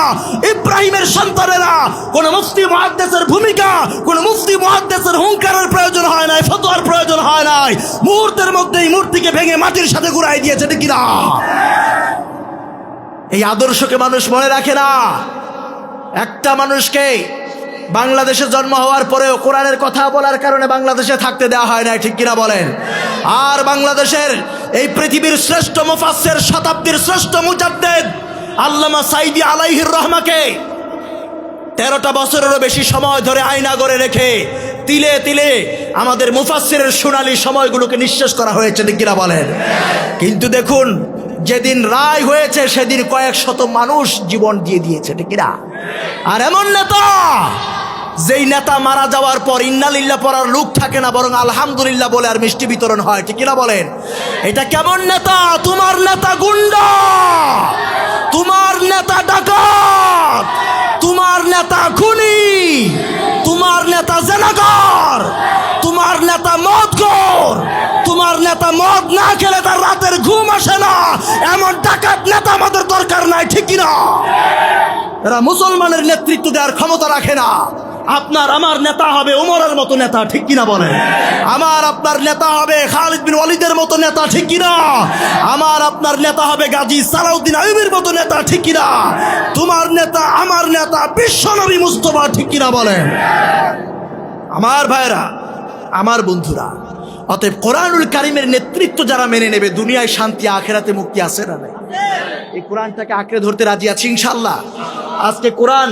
ইব্রাহিমের সন্তানেরা, কোন মুফতি মুহাদ্দিসের ভূমিকা, কোন মুফতি মুহাদ্দিসের হুঙ্কারের প্রয়োজন হয় নাই, ফতোয়ার প্রয়োজন হয় নাই। মুহূর্তের মধ্যেই মূর্তিকে ভেঙে মাটির সাথে গুড়াই দিয়েছে, ঠিক কিনা? এই আদর্শকে মানুষ মনে রাখে না। একটা মানুষকে বাংলাদেশে জন্ম হওয়ার পরেও কোরআনের কথা বলার কারণে বাংলাদেশে থাকতে দেওয়া হয় না, ঠিক কিনা বলেন? আর বাংলাদেশের এই পৃথিবীর শ্রেষ্ঠ মুফাসসির, শতাব্দীর শ্রেষ্ঠ মুজাদ্দিদ আল্লামা সাঈদী আলাইহির রহমাকে 13টা বছরেরও বেশি সময় ধরে আয়নাগরে রেখে তিলে তিলে আমাদের মুফাসসিরের সোনালী সময়গুলোকে নিঃশেষ করা হয়েছে, ঠিক কিনা বলেন? কিন্তু দেখুন, যেদিন রায় হয়েছে সেদিন কয়েক শত মানুষ জীবন দিয়ে দিয়েছে, ঠিক কিনা? আর এমন নেতা, যেই নেতা মারা যাওয়ার পর ইন্নালিল্লাহ পড়ার লোক থাকে না, বরং আলহামদুলিল্লাহ বলে আর মিষ্টি বিতরণ হয়, ঠিক কিনা বলেন? এটা কেমন নেতা? তোমার নেতা গুন্ডা, তোমার নেতা ডাকাত, তোমার নেতা খুনি, তোমার নেতা জেনাকার, তোমার নেতা মদখোর, তোমার নেতা মদ না খেলে তার রাতের ঘুম আসে না, এমন ডাকাত নেতা আমাদের দরকার নাই, ঠিক কিনা? এরা মুসলমানের নেতৃত্ব দেওয়ার ক্ষমতা রাখে না। আপনার আমার নেতা হবে ওমরের মতো নেতা, ঠিক কিনা বলেন? আমার আপনার নেতা হবে খালিদ বিন ওয়ালিদের মতো নেতা, ঠিক কিনা? আমার আপনার নেতা হবে গাজী সালাউদ্দিন আইয়ুবের মতো নেতা, ঠিক কিনা? তোমার নেতা, আমার নেতা বিশ্বনবী মুস্তাফা, ঠিক কিনা বলেন? আমার ভাইরা, আমার বন্ধুরা, অতএব কোরআনুল কারীমের নেতৃত্ব যারা মেনে নেবে, দুনিয়ায় শান্তি, আখিরাতে মুক্তি আছে না নাই? এই কোরআনটাকে আঁকড়ে ধরতে রাজি আছি ইনশাআল্লাহ। আজকে কোরআন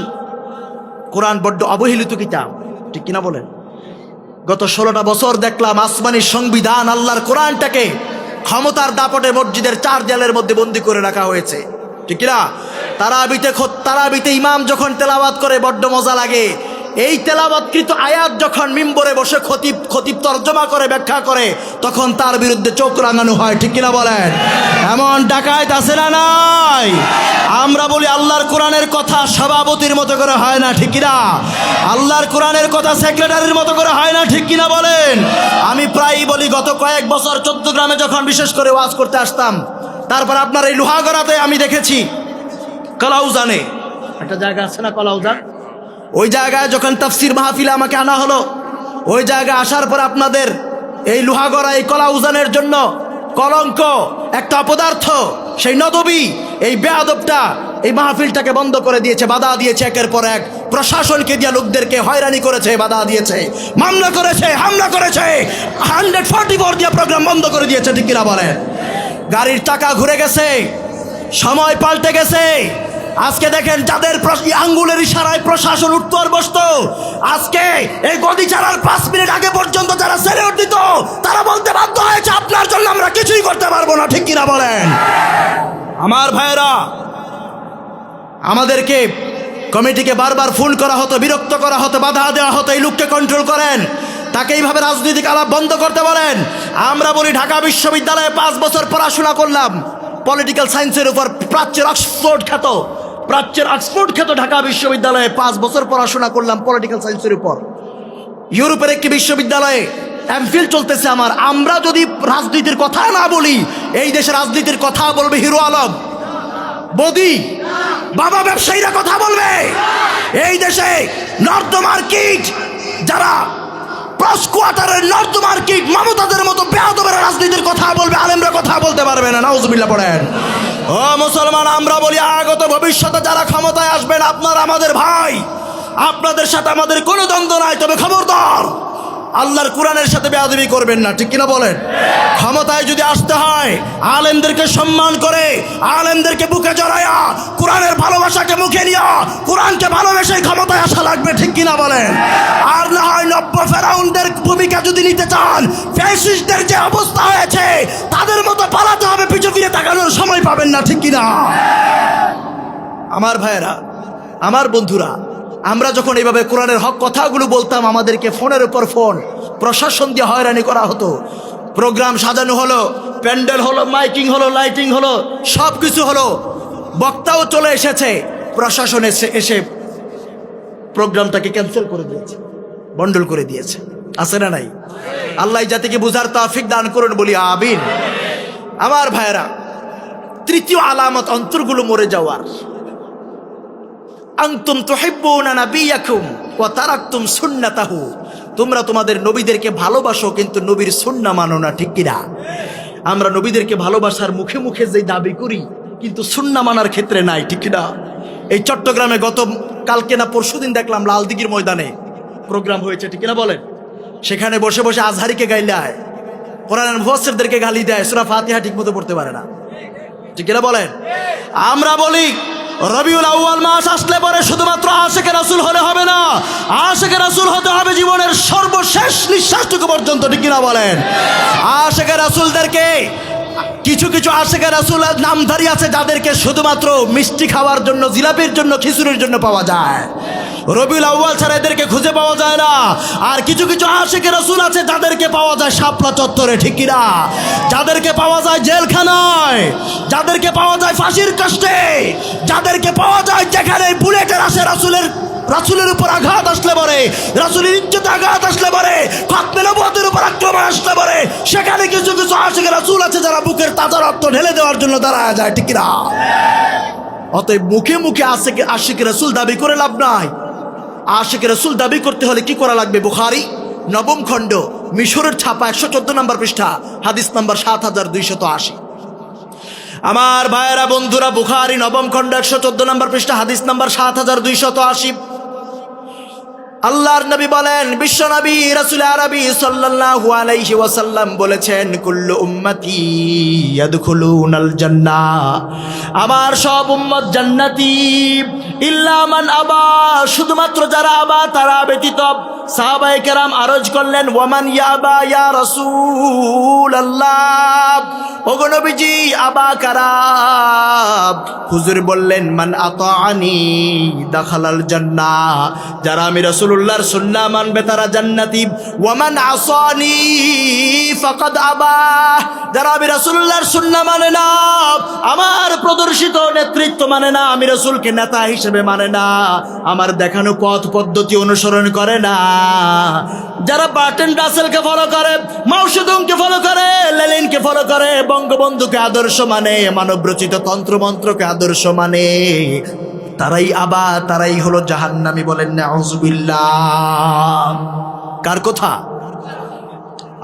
বড্ড অবহেলিত কিতাব, ঠিক কিনা বলেন? গত 16টা বছর দেখলাম আসমানি সংবিধান আল্লাহর কোরআনটাকে ক্ষমতার দাপটে মসজিদের 4 দেয়ালের মধ্যে বন্দী করে রাখা হয়েছে, ঠিক কিনা? তারাবিতে ইমাম যখন তেলাওয়াত করে বড্ড মজা লাগে। এই তেলাওয়াতকৃত আয়াত যখন মিম্বরে বসে খতিব তর্জমা করে, ব্যাখ্যা করে, তখন তার বিরুদ্ধে চোখ রাঙানো হয়, ঠিক কিনা বলেন? এমন ডাকাত আছে না নাই? আমরা বলি আল্লাহর কোরআনের কথা সভাপতির মতো করে হয় না, ঠিক কিনা? আল্লাহর কোরআনের কথা সেক্রেটারির মতো করে হয় না, ঠিক কিনা বলেন? আমি প্রায়ই বলি, গত কয়েক বছর চট্টগ্রামে যখন বিশেষ করে ওয়াজ করতে আসতাম, তারপর আপনার এই লোহাগড়াতে আমি দেখেছি কলাউজানে একটা জায়গা আছে না, কলাউজান, ওই জায়গায় যখন তাফসির মাহফিলে আমাকে আনা হলো, ওই জায়গায় আসার পর আপনাদের এই লোহাগড়া, এই কলাউজানের জন্য কলঙ্ক, একটা অপদার্থ, সেই নদবী, এই বেয়াদবটা এই মাহফিলটাকে বন্ধ করে দিয়েছে, বাধা দিয়েছে, একের পর এক প্রশাসনকে দিয়ে লোকদেরকে হয়রানি করেছে, বাধা দিয়েছে, মামলা করেছে, হামলা করেছে, 144 দিয়ে প্রোগ্রাম বন্ধ করে দিয়েছে, ঠিক কিনা বলেন? গাড়ির টাকা ঘুরে গেছে, সময় পাল্টে গেছে। আজকে দেখেন, যাদের আঙ্গুলের ইশারায় প্রশাসন উঠতো আর বসতো, আজকে এই গদি ছাড়ার 5 মিনিট আগে পর্যন্ত যারা সেরে উঠত, তারা বলতে বাধ্য হয়েছে আপনার জন্য আমরা কিছুই করতে পারবো না, ঠিক কিনা বলেন? আমার ভাইয়েরা, আমাদেরকে কমিটিকে বারবার ফোন করা হতো, বিরক্ত করা হতো, বাধা দেওয়া হতো, এই লোককে কন্ট্রোল করেন, তাকে এইভাবে রাজনৈতিক আলাপ বন্ধ করতে বলেন। আমরা বলি, ঢাকা বিশ্ববিদ্যালয়ে 5 বছর পড়াশোনা করলাম পলিটিক্যাল সায়েন্সের উপর, প্রাচ্যের অক্সফোর্ড খ্যাত ঢাকা বিশ্ববিদ্যালয়ে 5 বছর পড়াশোনা করলাম পলিটিক্যাল সায়েন্সের উপর। ইউরোপের একটি বিশ্ববিদ্যালয়ে এমফিল চলতেছে আমার। আমরা যদি রাজনীতির কথা না বলি, এই দেশের রাজনীতির কথা বলবে হিরো আলম, বদি, বাবা ব্যবসায়ীরা কথা বলবে। এই দেশে নর্থ মার্কেট, যারা প্রেস কোয়ার্টারের নর্থ মার্কেট, মমতাদের মতো বেয়াদবের রাজনীতির কথা বলবে, আলেমরা কথা বলতে পারবে না। নাউজুবিল্লাহ পড়েন। ও মুসলমান, আমরা বলি, আগত ভবিষ্যতে যারা ক্ষমতায় আসবেন আপনারা আমাদের ভাই, আপনাদের সাথে আমাদের কোনো দ্বন্দ্ব নাই, তবে খবরদার আল্লাহর কোরআনের সাথে বেয়াদবি করবেন না, ঠিক কিনা বলেন? ক্ষমতায় যদি আসতে হয় আলেমদেরকে সম্মান করে, আলেমদেরকে বুকে জড়ায়া, কোরআনের ভালোবাসাকে মুখে নিয়া, কোরআনকে ভালোবেসে ক্ষমতায় আসা লাগবে, ঠিক কিনা বলেন? আর না হয় নব্য ফেরাউনদের ভূমিকা যদি নিতে চান, ফ্যাসিস্টদের যে অবস্থা হয়েছে তাদের মতো পালাতে হবে, পিছু ফিরে তাকানোর সময় পাবেন না, ঠিক কিনা? আমার ভাইয়েরা, আমার বন্ধুরা, আমরা যখন এইভাবে কোরআনের হক কথাগুলো বলতাম, আমাদেরকে ফোনের উপর ফোন, প্রশাসন দিয়ে হয়রানি করা হতো। প্রোগ্রাম সাজানো হলো, প্যান্ডেল হলো, মাইকিং হলো, লাইটিং হলো, সব কিছু হলো, বক্তাও চলে এসেছে, প্রশাসন এসে প্রোগ্রামটাকে ক্যান্সেল করে দিয়েছে, বন্ডল করে দিয়েছে। আছে না নাই? আল্লাহ জাতিকে বুঝার তৌফিক দান করুন, বলি আমিন। আমার ভাইয়েরা, তৃতীয় আলামত অন্তরগুলো মরে যাওয়ার। আনতুম তুহিব্বুনা নাবিয়াকুম ওয়া তারাকতুম সুন্নাতাহু, তোমরা তোমাদের নবীদেরকে ভালোবাসো কিন্তু নবীর সুন্নাহ মানো না, ঠিক কিনা? আমরা নবীদেরকে ভালোবাসার মুখে মুখে যে দাবি করি কিন্তু সুন্নাহ মানার ক্ষেত্রে নাই, ঠিক কিনা? এই চট্টগ্রামে গত কালকে না পরশুদিন দেখলাম লালদিঘির ময়দানে প্রোগ্রাম হয়েছে, ঠিক কিনা বলেন? সেখানে বসে বসে আজহারিকে গাইলায়, কোরআনের মুফাসসিরদেরকে গালি দেয়, সূরা ফাতিহা ঠিকমতো পড়তে পারে না, ঠিক কিনা বলেন? আমরা বলি রবিউল আউয়াল মাস আসলে পরে শুধুমাত্র আশিকে রাসূল হলে হবে না, আশিকে রাসূল হতে হবে জীবনের সর্বশেষ নিঃশ্বাসটুকু পর্যন্ত, ঠিক কিনা বলেন? আশিকে রাসূলদেরকে, কিছু কিছু আশিকে রাসূল নামধারী আছে যাদেরকে শুধুমাত্র মিষ্টি খাওয়ার জন্য, জিলাপির জন্য, খিচুড়ির জন্য পাওয়া যায়, রবিউল আউয়াল ছাড়া এদেরকে খুঁজে পাওয়া যায় না। আর কিছু কিছু আশিকে রাসূল আছে যাদেরকে পাওয়া যায় শাপলা চত্বরে, ঠিক কিনা? যাদেরকে পাওয়া যায় জেলখানায়, যাদেরকে পাওয়া যায় ফাঁসির কাস্টে, যাদেরকে পাওয়া যায় যেখানে বুলেটের আসে রাসূলের উপর আঘাত আসলে পরে, রাসূলের ইজ্জতে আঘাত আসলে পরে, খতমে নবুয়তের উপর আক্রমণ আসলে পরে, সেখানে কিছু কিছু আশিকে রাসূল আছে যারা বুকের তাজা রক্ত ঢেলে দেওয়ার জন্য দাঁড়ায় যায়, ঠিক কিনা? অতএব মুখে মুখে আশিকে রাসূল দাবি করে লাভ নাই। আশিকে রাসূল দাবি করতে হলে কি করা লাগবে? বুখারী 9ম খণ্ড, মিশরের ছাপা, 114 নম্বর পৃষ্ঠা, হাদিস নাম্বার 7280। আমার ভাইয়েরা, বন্ধুরা, বুখারী 9ম খণ্ড 114 নম্বর পৃষ্ঠা, হাদিস নাম্বার 7280। আল্লাহর নবী বলেন, বিশ্ব নবী রাসূল আরবি সাল্লাল্লাহু আলাইহি ওয়াসাল্লাম বলেছেন, কুল্লু উম্মতি ইয়াদখুলুনাল জান্নাহ, আমার সব উম্মত জান্নাতি, ইল্লা মান আবা, শুধুমাত্র যারা আবা তারা ব্যতীত। সাহাবায়ে কেরাম আরজ করলেন, ওয়ামান ইয়াবা ইয়া রাসূলুল্লাহ, ওগো নবীজি আবা কারা? হুজুর বললেন, মান আতাআনি দাখালাল জান্নাহ, যারা আমি রাসূলুল্লাহর সুন্নাহ মানবে তারা জান্নাতি। ওয়ামান আসানি ফাকাদ আবা, যারা আমি রাসূলুল্লাহর সুন্নাহ মানে না, আমার প্রদর্শিত নেতৃত্ব মানে না, আমি রাসূলকে নেতা হিসেবে মানে না, আমার দেখানো পথ পদ্ধতি অনুসরণ করে না, যারা বার্ট্রান্ড রাসেলকে ফলো করে, মাও সেতুংকে ফলো করে, লেনিনকে ফলো করে, বঙ্গবন্ধুকে আদর্শ মানে, মানবরচিত তন্ত্রমন্ত্রকে আদর্শ মানে, তারাই আবা, তারাই হলো জাহান্নামী। বলেন নাউযুবিল্লাহ। কার কথা?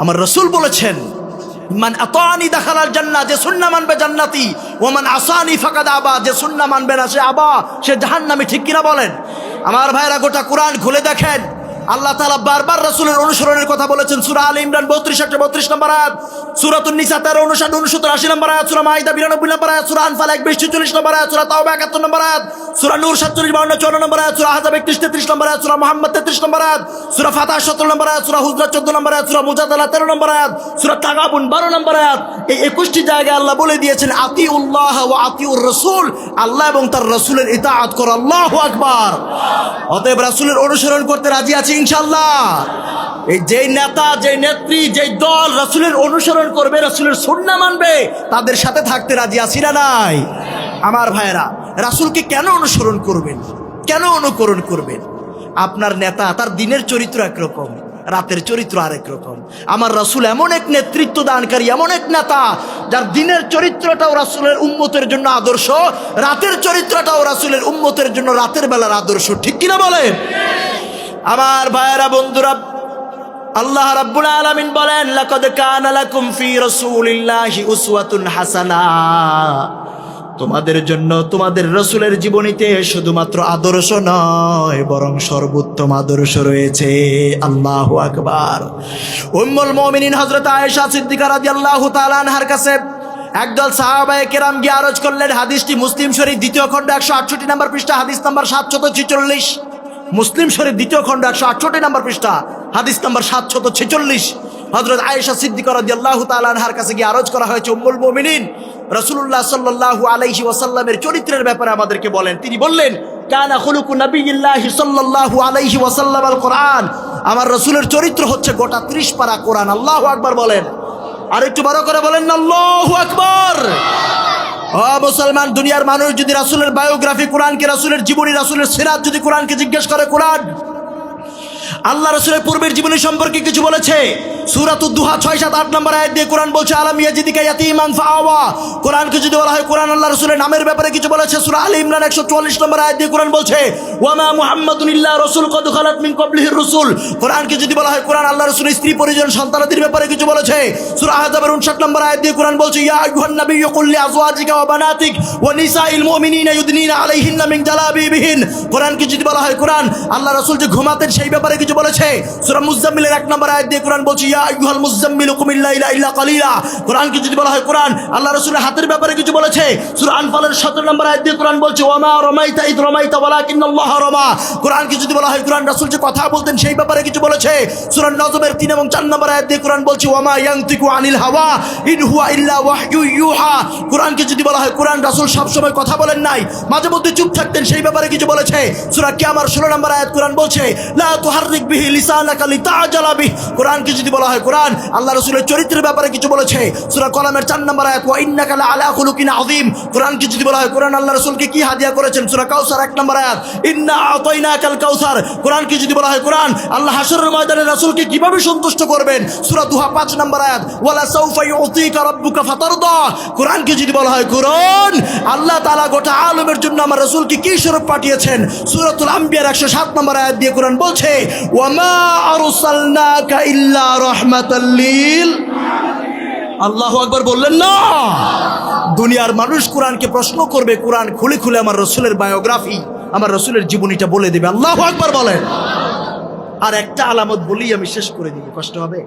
আমার রাসূল বলেছেন, মান আতানি দাখালাল জান্নাহ, যে সুন্নাহ মানবে জান্নাতি, ওয়া মান আসানি ফাকাদ আবা, যে সুন্নাহ মানবে না সে আবা, সে জাহান্নামী, ঠিক কিনা বলেন? আমার ভাইরা, গোটা কোরআন খুলে দেখেন, আল্লাহ তাআলা বারবার রাসূলের অনুসরণের কথা বলেছেন। সূরা আলে ইমরান 32 নম্বর আয়াত, সূরাতুন নিসা 13, 59, 69, 80 নম্বর আয়াত, সূরা মাইদা 92 নম্বর আয়াত, সূরা আনফাল 21, 46 নম্বর আয়াত, সূরা তাওবা 71 নম্বর আয়াত, সূরা নূর 47, 52, 54 নম্বর আয়াত, সূরা আহজাব 31, 33 নম্বর আয়াত, সূরা মুহাম্মদ 33 নম্বর আয়াত, সূরা ফাতহ 17 নম্বর আয়াত, সূরা হুজরাত 14 নম্বর আয়াত, সূরা মুজাদালা 13 নম্বর আয়াত, সূরা তাগাবুন 12 নম্বর আয়াত। এই 21টি জায়গায় আল্লাহ বলে দিয়েছেন, আতিউল্লাহ ওয়া আতিউর রাসূল, আল্লাহ এবং তার রাসূলের ইতাআত করো। আল্লাহু আকবার। অতএব রাসূলের অনুসরণ করতে রাজি আছি ইনশাআল্লাহ। এই যেই নেতা, যেই নেত্রী, যেই দল রাসূলের অনুসরণ করবে, রাসূলের সুন্নাহ মানবে, তাদের সাথে থাকতে রাজি আছি না নাই? আমার ভাইয়েরা, রাসূলকে কেন অনুসরণ করবেন, কেন অনুকরণ করবেন? আপনার নেতা, তার দিনের চরিত্র একরকম, রাতের চরিত্র আরেক রকম। আমার রাসূল এমন এক নেতৃত্ব দানকারী, এমন এক নেতা, যার দিনের চরিত্রটাও রাসূলের উম্মতের জন্য আদর্শ, রাতের চরিত্রটাও রাসূলের উম্মতের জন্য রাতের বেলার আদর্শ, ঠিক কিনা বলেন? আমার ভাইয়েরা, বন্ধুরা, আল্লাহ রাব্বুল আলামিন বলেন, লাকাদ কানা লাকুম ফি রাসূলিল্লাহি উসওয়াতুন হাসানাহ, তোমাদের জন্য তোমাদের রাসূলের জীবনীতে শুধুমাত্র আদর্শ নয় বরং সর্বোত্তম আদর্শ রয়েছে। আল্লাহু আকবার। উম্মুল মুমিনিন হযরত আয়েশা সিদ্দিকা রাদিয়াল্লাহু তাআলা আনহার কাছে একদল সাহাবায়ে কেরাম গিয়ে আরজ করলেন। হাদিসটি মুসলিম শরীফ দ্বিতীয় খণ্ড 168 নম্বর পৃষ্ঠা, হাদিস নাম্বার 746। মুসলিম শরীফ দ্বিতীয় খণ্ড 168 নম্বর পৃষ্ঠা, হাদিস নাম্বার 746। হযরত আয়েশা সিদ্দিকা রাদিয়াল্লাহু তাআলা আনহার কাছে গিয়ে আরজ করা হয়েছে, উম্মুল মুমিনিন রাসূলুল্লাহ সাল্লাল্লাহু আলাইহি ওয়াসাল্লামের চরিত্রের ব্যাপারে আমাদেরকে বলেন। তিনি বললেন, কানা খুলুকু নবিয়্যিল্লাহি সাল্লাল্লাহু আলাইহি ওয়াসাল্লাম আল কোরআন। আমার রাসূলের চরিত্র হচ্ছে গোটা 30 পারা কোরআন। আল্লাহু আকবার বলেন, আর একটু বড় করে বলেন না আল্লাহু আকবার। ও মুসলমান, দুনিয়ার মানুষ যদি রাসূলের বায়োগ্রাফি কোরআনকে, রাসূলের জীবনী, রাসূলের সিরাত যদি কোরআনকে জিজ্ঞেস করে, কোরআন আল্লাহ রাসূলের পূর্বের জীবনী সম্পর্কে কিছু বলেছে। সূরাতুদ দুহা 6, 7, 8 নম্বর আয়াত দিয়ে কোরআন বলছে, আলাম ইয়াজিদিকা ইয়াতীমান ফাআওয়া। কোরআনকে যদি বলা হয় কোরআন আল্লাহ রাসূলের নামের ব্যাপারে কিছু বলেছে। সূরা আলে ইমরান 144 নম্বর আয়াত দিয়ে কোরআন বলছে, ওয়ামা মুহাম্মাদুন ইল্লা রাসূল কদ খালাত মিন ক্বাবলিহির রাসূল। কোরআনকে যদি বলা হয় কোরআন আল্লাহ রাসূলের স্ত্রী পরিজন সন্তানাদির ব্যাপারে কিছু বলেছে। সূরা আহজাবের 59 নম্বর আয়াত দিয়ে কোরআন বলছে, ইয়া আইয়ুহান নাবিয়্যু কুল লিআজওয়াজিকা ওয়া বানাতিক ওয়া নিসাইল মুমিনিনা ইউদনিনা আলাইহিন্না মিন জালাবিবিহিন। কোরআনকে যদি বলা হয় কোরআন আল্লাহ রাসূল যে ঘুমাতেন সেই ব্যাপারে কিছু বলেছে। সূরা মুজাম্মিলের 1 নম্বর আয়াত দিয়ে কোরআন বলছে, ইয়া আইয়ুহাল মুজাম্মিলু কুম ইল্লা ইল্লা কালিলা। কোরআনকে যদি বলা হয় কোরআন আল্লাহ রাসূলের হাতের ব্যাপারে কিছু বলেছে। সূরা আনফালের 17 নম্বর আয়াত দিয়ে কোরআন বলছে, ওয়ামা রামাইতা ইদ রামাইতা ওয়ালাকিন্নাল্লাহ রামা। কোরআনকে যদি বলা হয় কোরআন রাসূল যে কথা বলতেন সেই ব্যাপারে কিছু বলেছে। সূরা নজমের 3 এবং 4 নম্বর আয়াত দিয়ে কোরআন বলছে, ওয়ামা ইয়ানতিকু আনিল হাওয়া ইন হুয়া ইল্লা ওয়াহয়ু ইউহা। কোরআনকে যদি বলা হয় কোরআন রাসূল সব সময় কথা বলেন নাই, মাঝে মধ্যে চুপ থাকতেন, সেই ব্যাপারে কিছু বলেছে। সূরা কিয়ামার 16 নম্বর আয়াত কোরআন বলছে, লা তুহাররিক বিহি লিসানাকা লিতাআজালা বিহি। কোরআনকে যদি বলা হয় কোরআন আল্লাহ রাসূলের চরিত্রের ব্যাপারে কিছু বলেছে। সূরা কলামের 4 নম্বর আয়াত, ওয়া ইন্নাকা লাআলা খুলুকিন আযীম। কোরআনকে যদি বলা হয় কোরআন আল্লাহ রাসূলকে কি হাদিয়া করেছেন। সূরা কাউসার 1 নম্বর আয়াত, ইন্না আতাইনাকাল কাউসার। কোরআনকে যদি বলা হয় কোরআন আল্লাহ হাশরের ময়দানে রাসূলকে কিভাবে সন্তুষ্ট করবেন। সূরা দুহা 5 নম্বর আয়াত, ওয়ালা সাউফা ইউতিকা রাব্বুকা ফাতারদা। কোরআনকে যদি বলা হয় কোরআন আল্লাহ তাআলা গোটা আলমের জন্য আমার রাসূলকে কি স্বরূপ পাঠিয়েছেন। সূরাতুল আম্বিয়ার 107 নম্বর আয়াত দিয়ে কোরআন বলছে, ওয়ামা আরসালনাকা ইল্লা রাহমাতাল লিল। আল্লাহু আকবার বললেন না? দুনিয়ার মানুষ কোরআনকে প্রশ্ন করবে, কোরআন খুলে খুলে আমার রাসূলের বায়োগ্রাফি, আমার রাসূলের জীবনীটা বলে দেবে। আল্লাহু আকবার বলেন। আর একটা আলামত বলেই আমি শেষ করে দিব, কষ্ট হবে।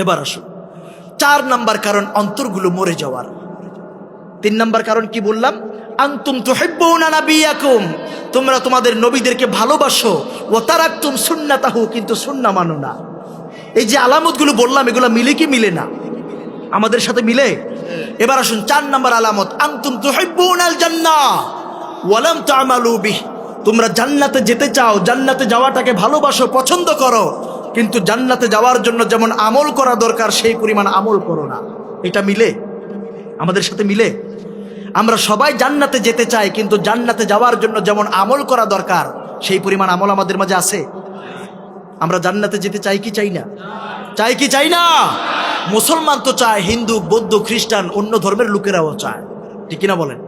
এবার আসুন 4 নাম্বার কারণ অন্তরগুলো মরে যাওয়ার। 3 নাম্বার কারণ কি বললাম? আনতুম তুহিব্বুনা নাবিয়াকুম, তোমরা তোমাদের নবীদেরকে ভালোবাসো। ওয়া তারাকতুম সুন্নাতাহু, কিন্তু সুন্নাহ মানো না। এই যে আলামতগুলো বললাম এগুলো মিলে কি মিলে না? আমাদের সাথে মিলে। এবার আসুন 4 নাম্বার আলামত, আনতুম তুহিব্বুনাল জান্নাহ ওয়া লাম তা'মালু বিহি। তোমরা জান্নাতে যেতে চাও, জান্নাতে যাওয়াটাকে ভালোবাসো, পছন্দ করো, কিন্তু জান্নাতে যাওয়ার জন্য যেমন আমল করা দরকার সেই পরিমাণ আমল করো না। এটা মিলে? আমাদের সাথে মিলে? আমরা সবাই জান্নাতে যেতে চাই, কিন্তু জান্নাতে যাওয়ার জন্য যেমন আমল করা দরকার সেই পরিমাণ আমল আমাদের মাঝে আছে? আমরা জান্নাতে যেতে চাই কি চাই না? চাই কি চাই না? মুসলমান তো চায়, হিন্দু, বৌদ্ধ, খ্রিস্টান, অন্য ধর্মের লোকেরাও চায়, ঠিক কিনা বলেন?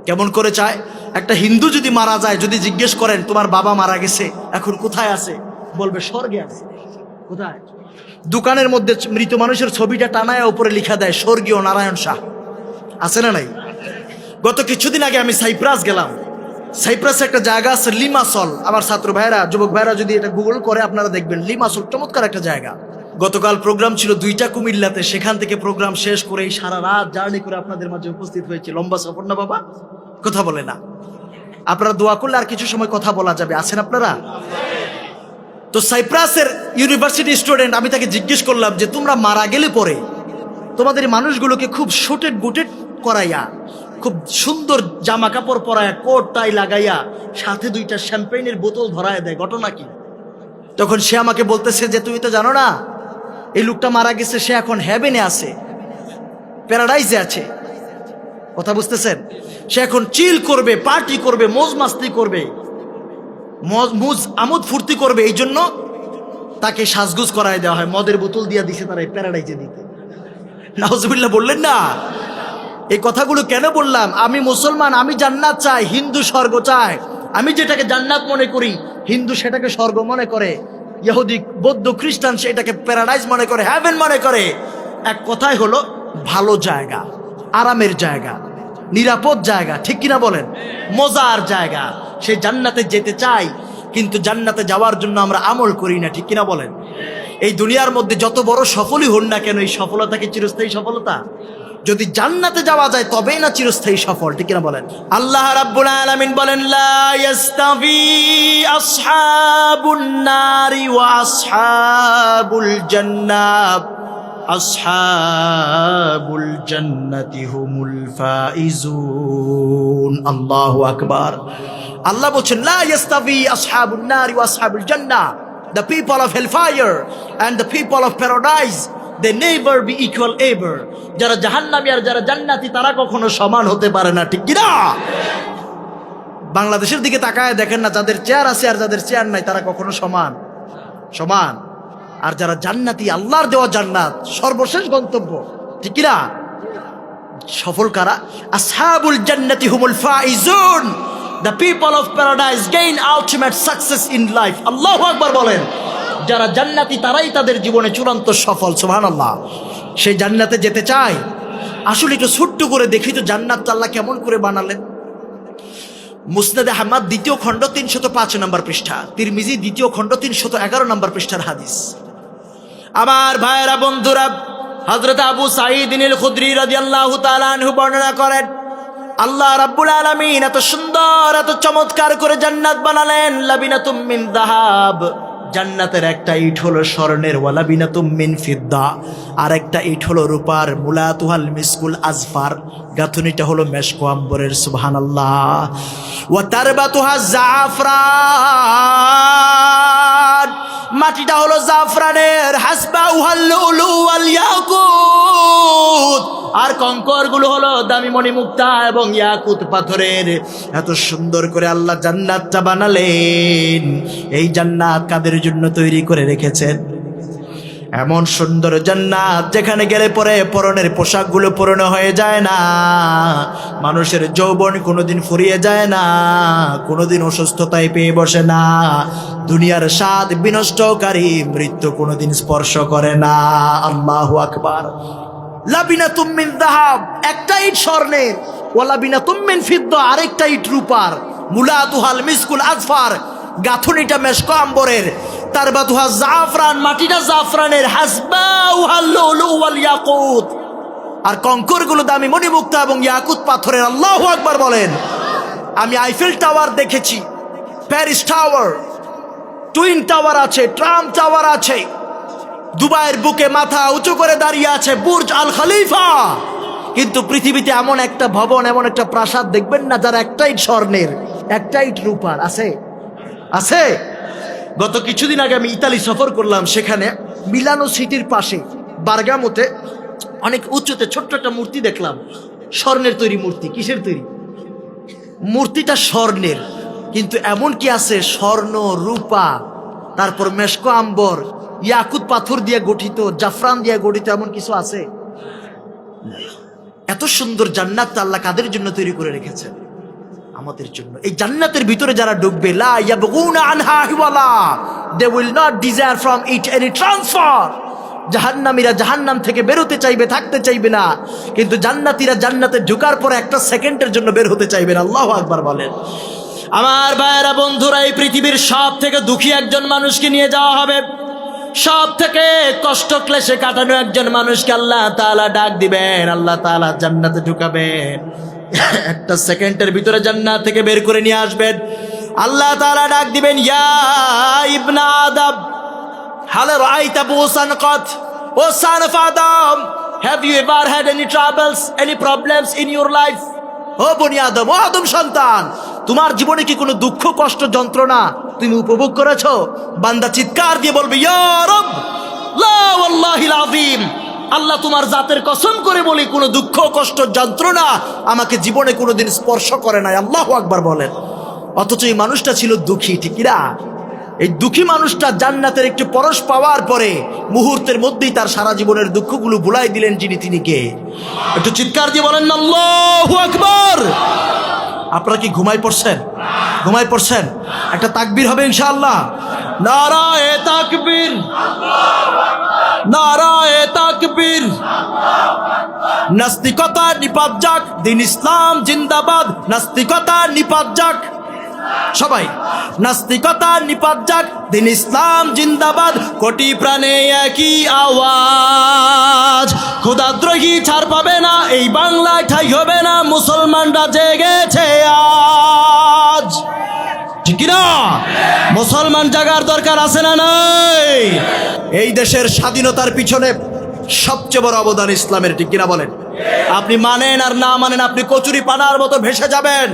কেমন করে চায়? একটা হিন্দু যদি মারা যায়, যদি জিজ্ঞেস করেন তোমার বাবা মারা গেছে, এখন কোথায় আছে, বলবে স্বর্গে আছে। কোথায়? দোকানের মধ্যে মৃত মানুষের ছবিটা টানায় উপরে লিখা দেয় স্বর্গীয় নারায়ণ শাহ। আছে না নাই? গত কিছুদিন আগে আমি সাইপ্রাস গেলাম। সাইপ্রাসে একটা জায়গা আছে লিমাসল। আমার ছাত্র ভাইরা, যুবক ভাইরা যদি এটা গুগল করে আপনারা দেখবেন, লিমাসল চমৎকার একটা জায়গা। গতকাল প্রোগ্রাম ছিল 2টা কুমিল্লাতে, সেখান থেকে প্রোগ্রাম শেষ করে সারা রাত জার্নি করে আপনাদের মাঝে উপস্থিত হয়েছে। লম্বা সফর না বাবা? কথা বলে না? আপনারা দোয়া করলে আর কিছু সময় কথা বলা যাবে। আছেন আপনারা? তো সাইপ্রাসের ইউনিভার্সিটি স্টুডেন্ট, আমি তাকে জিজ্ঞেস করলাম যে তোমরা মারা গেলে পরে তোমাদের মানুষগুলোকে খুব শুটেড বুটেড করাইয়া, খুব সুন্দর জামা কাপড় পরাইয়া, কোট টাই লাগাইয়া, সাথে 2টা শ্যাম্পেইনের বোতল ধরায় দেয়, ঘটনা কি? তখন সে আমাকে বলতেছে যে তুমি তো জানো না, এই লোকটা মারা গেছে, সে এখন হেভেনে আছে, প্যারাডাইজে আছে। কথা বুঝতেছেন? সে এখন চিল করবে, পার্টি করবে, মজ মাস্তি করবে, আমোদ ফুর্তি করবে। এই জন্য তাকে সাজগুজ করায় দেওয়া হয়, মদের বোতল দিয়ে দিছে তারা প্যারাডাইজে দিতে। নাউজুবিল্লাহ বললেন না? এই কথাগুলো কেন বললাম? আমি মুসলমান, আমি জান্নাত চাই, হিন্দু স্বর্গ চায়। আমি যেটাকে জান্নাত মনে করি, হিন্দু সেটাকে স্বর্গ মনে করে, ইহুদি, বৌদ্ধ, খ্রিস্টান সেটাকে প্যারাডাইজ মনে করে, হেভেন মনে করে। এক কথাই হলো ভালো জায়গা, আরামের জায়গা। নিরাপদ জায়গা, ঠিক কিনা বলেন? মজার জায়গা। সেই জান্নাতে যেতে চাই, কিন্তু জান্নাতে যাওয়ার জন্য আমরা আমল করি না, ঠিক কিনা বলেন? এই দুনিয়ার মধ্যে যত বড় সফলই হন না কেন, এই সফলতা কি চিরস্থায়ী সফলতা? যদি জান্নাতে যাওয়া যায় তবেই না চিরস্থায়ী সফল, ঠিক কিনা বলেন? আল্লাহ রাব্বুল আলামিন বলেন, লা ইয়াস্তাবি আসহাবুন নারি ওয়া আসহাবুল জান্নাহ, আসহাবুল জান্নাতি হুমুল ফাইজুন। আল্লাহু আকবার। আল্লাহ বলেন, লা ইয়াস্তাবি আসহাবুন নারি ওয়া আসহাবুল জান্নাহ, the people of hellfire and the people of paradise, they never be equal ever. যারা জাহান্নামী আর যারা জান্নাতি তারা কখনো সমান হতে পারে না, ঠিক কি না? বাংলাদেশের দিকে তাকায় দেখেন না, যাদের চেয়ার আছে আর যাদের চেয়ার নাই তারা কখনো সমান সমান। আর যারা জান্নাতি, আল্লাহর দেওয়া জান্নাত সর্বশেষ গন্তব্য, ঠিক কি না? সফল কারা? আসহাবুল জান্নাতি হুমুল Faizun, the people of paradise gain ultimate success in life. আল্লাহু আকবার বলেন। যারা জান্নাতি তারাই তাদের জীবনে চূড়ান্ত সফল। সুবহানাল্লাহ। সেই জান্নাতে যেতে চাই। আসলে একটু ছোট্ট করে দেখি তো জান্নাত আল্লাহ কেমন করে বানালেন। মুসনাদে আহমদ দ্বিতীয় খণ্ড 305 নম্বর পৃষ্ঠা, তিরমিজি দ্বিতীয় খণ্ড 311 নম্বর পৃষ্ঠার হাদিস। আমার ভাইয়েরা, বন্ধুরা, হযরত আবু সাঈদ আল খুদরি রাদিয়াল্লাহু তাআলা আনহু বর্ণনা করেন, আল্লাহ রাব্বুল আলামিন এত সুন্দর, এত চমৎকার করে জান্নাত বানালেন। লাবিনাতুম মিন যাহাব, জান্নাতের একটা ইট হলো স্বর্ণের, ওয়া লাবিনাতুম মিন ফিদ্দা, আর একটা ইট হলো রূপার। মুলাতুহাল মিসকুল আজফার, গাঁথুনিটা হলো মেশকো আম্বরের। সুবহানাল্লাহ। ওয়া তারবাতুহা জাফরান, মাটিটা হলো জাফরানের। হাসবাউহাল লুলু ওয়াল ইয়াকুত, আর কঙ্কর গুলো হলো দামি মণিমুক্তা এবং ইয়াকুত পাথরের। এত সুন্দর করে আল্লাহ জান্নাতটা বানালেন। এই জান্নাত কাদের জন্য তৈরি করে রেখেছেন? এমন সুন্দর জান্নাত যেখানে গেলে পরে পরনের পোশাকগুলো পুরনো হয়ে যায় না, মানুষের যৌবন কোনোদিন ফুরিয়ে যায় না, কোনোদিন অসুস্থতায় পেয়ে বসে না, দুনিয়ার স্বাদ বিনষ্টকারী মৃত্যু কোনোদিন স্পর্শ করে না। আল্লাহু আকবার। লাবিনাতুম মিন যাহাব, একটা ইট স্বর্ণের, ওয়া লাবিনাতুম মিন ফিদ্দা, আরেকটা ইট রূপার। মুলাতুহাল মিসকুল আজফার, গাঁথুনিটা মেশকো আম্বরের। তারবাতুহা জাফরান, মাটিটা জাফরানের। হাসবাউহাল লুলু ওয়াল ইয়াকুত, আর কঙ্করগুলো দামি মণিমুক্তা এবং ইয়াকুত পাথরের। আল্লাহু আকবার বলেন। আমি আইফেল টাওয়ার দেখেছি, প্যারিস টাওয়ার, টুইন টাওয়ার আছে, ট্রাম্প টাওয়ার আছে, দুবাইয়ের বুকে মাথা উঁচু করে দাঁড়িয়ে আছে বুর্জ আল খলিফা। কিন্তু পৃথিবীতে এমন একটা ভবন, এমন একটা প্রাসাদ দেখবেন না যার একটাই স্বর্ণের, একটাই রূপার। আছে? আছে? গত কিছুদিন আগে আমি ইতালি সফর করলাম, সেখানে মিলানো সিটির পাশে বার্গামোতে অনেক উঁচুতে ছোট্ট একটা মূর্তি দেখলাম, স্বর্ণের তৈরি মূর্তি। কিসের তৈরি? মূর্তিটা স্বর্ণের, কিন্তু এমন কি আছে স্বর্ণ, রূপা, তারপর মেশকো আম্বর, ইয়াকুত পাথর দিয়ে গঠিত, জাফরান দিয়ে গঠিত, এমন কিছু আছে? এত সুন্দর জান্নাত আল্লাহ কাদের জন্য তৈরি করে রেখেছেন? আমাদের জন্য। এই জান্নাতের ভিতরে যারা ঢুকবে, লা ইয়াবগুনা আনহা হিওয়ালা, they will not desire from it any transfer. জাহান্নামীরা জাহান্নাম থেকে বেরোতে চাইবে, থাকতে চাইবে না, কিন্তু জান্নাতীরা জান্নাতে ঢোকার পরে একটা সেকেন্ডের জন্য বের হতে চাইবে না। আল্লাহু আকবার বলেন। আমার ভাইয়েরা, বন্ধুরা, এই পৃথিবীর সব থেকে দুঃখী একজন মানুষকে নিয়ে যাওয়া হবে, সব থেকে কষ্ট ক্লেশে কাটানো একজন মানুষকে আল্লাহ তাআলা ডাক দিবেন, আল্লাহ তাআলা জান্নাতে ঢুকাবেন। একটা সেকেন্ডের ভিতরে জান্নাত থেকে বের করে নিয়ে আসবেন। আল্লাহ তাআলা ডাক দিবেন, ইয়া ইবনা আদম হাল রাআইতা বুসান কত, ও son of Adam, have you ever had any troubles, any problems in your life? ও বনি আদম, ও আদম সন্তান, তোমার জীবনে কি কোনো দুঃখ, কষ্ট, যন্ত্রণা তুমি উপভোগ করেছো? বান্দা চিৎকার দিয়ে বলবে, ইয়া রব, লা ওয়াল্লাহিল আযীম, আল্লাহ তোমার জাতের কসম করে বলি কোনো দুঃখ, কষ্ট, যন্ত্রণা আমাকে জীবনে কোনোদিন স্পর্শ করে নাই। আল্লাহু আকবার বলেন। অথচ এই মানুষটা ছিল দুঃখী, ঠিক না? এই দুঃখী মানুষটা জান্নাতের একটি পরশ পাওয়ার পরে মুহূর্তের মধ্যেই তার সারা জীবনের দুঃখগুলো ভুলাই দিলেন। যিনি, তিনি কে? একটু চিৎকার দিয়ে বলেন না আল্লাহু আকবার। আপনারা কি ঘুমাই পড়ছেন? ঘুমাই পড়ছেন? একটা তাকবীর হবে ইনশাআল্লাহ। নারায়ে তাকবীর, নারায়ে তাকবীর। তাকবীর, নাস্তিকতা নিপাত যাক, দিন ইসলাম জিন্দাবাদ, নাস্তিকতা নিপাত যাক, সবাই নাস্তিকতা নিপাত যাক, দিন ইসলাম জিন্দাবাদ, কোটি প্রাণে একই আওয়াজ, খোদাদ্রোহী ছাড় পাবে না, এই বাংলায় ঠাই হবে না, মুসলমানরা জেগেছে আজ। ঠিক না? মুসলমান জাগার দরকার আছে না নাই? এই দেশের স্বাধীনতার পিছনে সবচেয়ে বড় অবদান ইসলামের, ঠিক কিনা বলেন? আপনি মানেন আর না মানেন, আপনি কচুরি পানার মতো ভেসে যাবেন,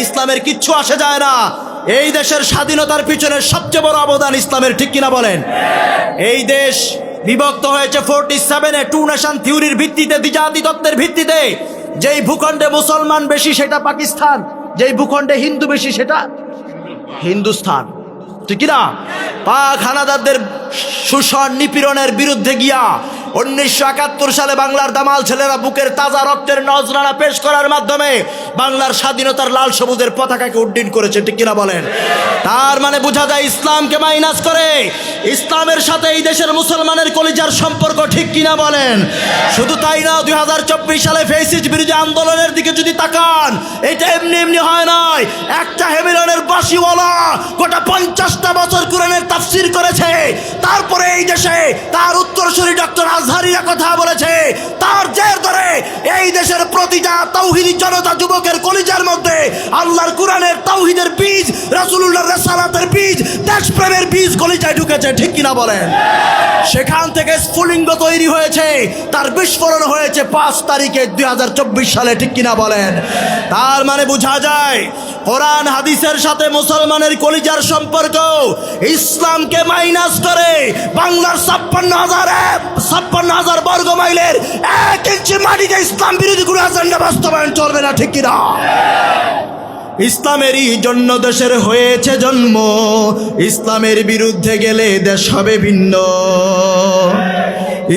ইসলামের কিচ্ছু আসে যায় না। এই দেশের স্বাধীনতার পিছনে সবচেয়ে বড় অবদান ইসলামের, ঠিক কিনা বলেন? এই দেশ বিভক্ত হয়েছে 47-এ টু নেশন থিওরির ভিত্তিতে, দ্বিজাতি তত্ত্বের ভিত্তিতে। যেই ভূখণ্ডে মুসলমান বেশি সেটা পাকিস্তান, যেই ভূখণ্ডে হিন্দু বেশি সেটা হিন্দুস্তান, ঠিক না? পাক হানাদারদের শোষণ নিপীড়নের বিরুদ্ধে গিয়া 1971 সালে বাংলার দামাল ছেলেরা বুকের তাজা রক্তের নজরানা পেশ করার মাধ্যমে বাংলার স্বাধীনতার লাল সবুজের পতাকাকে উড্ডীন করেছে, ঠিক কিনা বলেন? তার মানে বোঝা যায় ইসলামকে মাইনাস করে ইসলামের সাথে এই দেশের মুসলমানের কলিজার সম্পর্ক, ঠিক কিনা বলেন? শুধু তাই না, 2024 সালে ফ্যাসিস্ট বিরোধী আন্দোলনের দিকে যদি তাকান, এটা এমনি এমনি হয় নাই। একটা হেমিলনের বাসিওয়ালা গোটা 50টা বছর কোরআনের তাফসীর করেছে, তারপরে এই দেশে তার উত্তরসূরি ডক্টর আজহারিরা কথা বলেছে, তার জের ধরে এই দেশের প্রতিটা তাওহীদি জনতা যুবকের কলিজার মধ্যে আল্লাহর কোরআনের তাওহীদের বীজ, রাসূলুল্লাহর রিসালাতের বীজ, দেশপ্রেমের বীজ কলিজায় ঢুকেছে, ঠিক কিনা বলেন? সেখান থেকে স্ফুলিঙ্গ তৈরি হয়েছে, তার বিস্ফোরণ হয়েছে 5 তারিখে 2024 সালে, ঠিক কিনা বলেন? তার মানে বোঝা যায় কোরআন হাদিসের সাথে মুসলমানের কলিজার সম্পর্ক ইসলামকে মাইনাস করে বাংলার 56,000 বর্গ মাইলের 1 ইঞ্চি মাটিতে ইসলাম বিরোধী কোনো এজেন্ডা বাস্তবায়ন চলবে না, ঠিক কিনা? ইসলামেরই জন্য দেশের হয়েছে জন্ম, ইসলামের বিরুদ্ধে গেলে দেশ হবে ভিন্ন।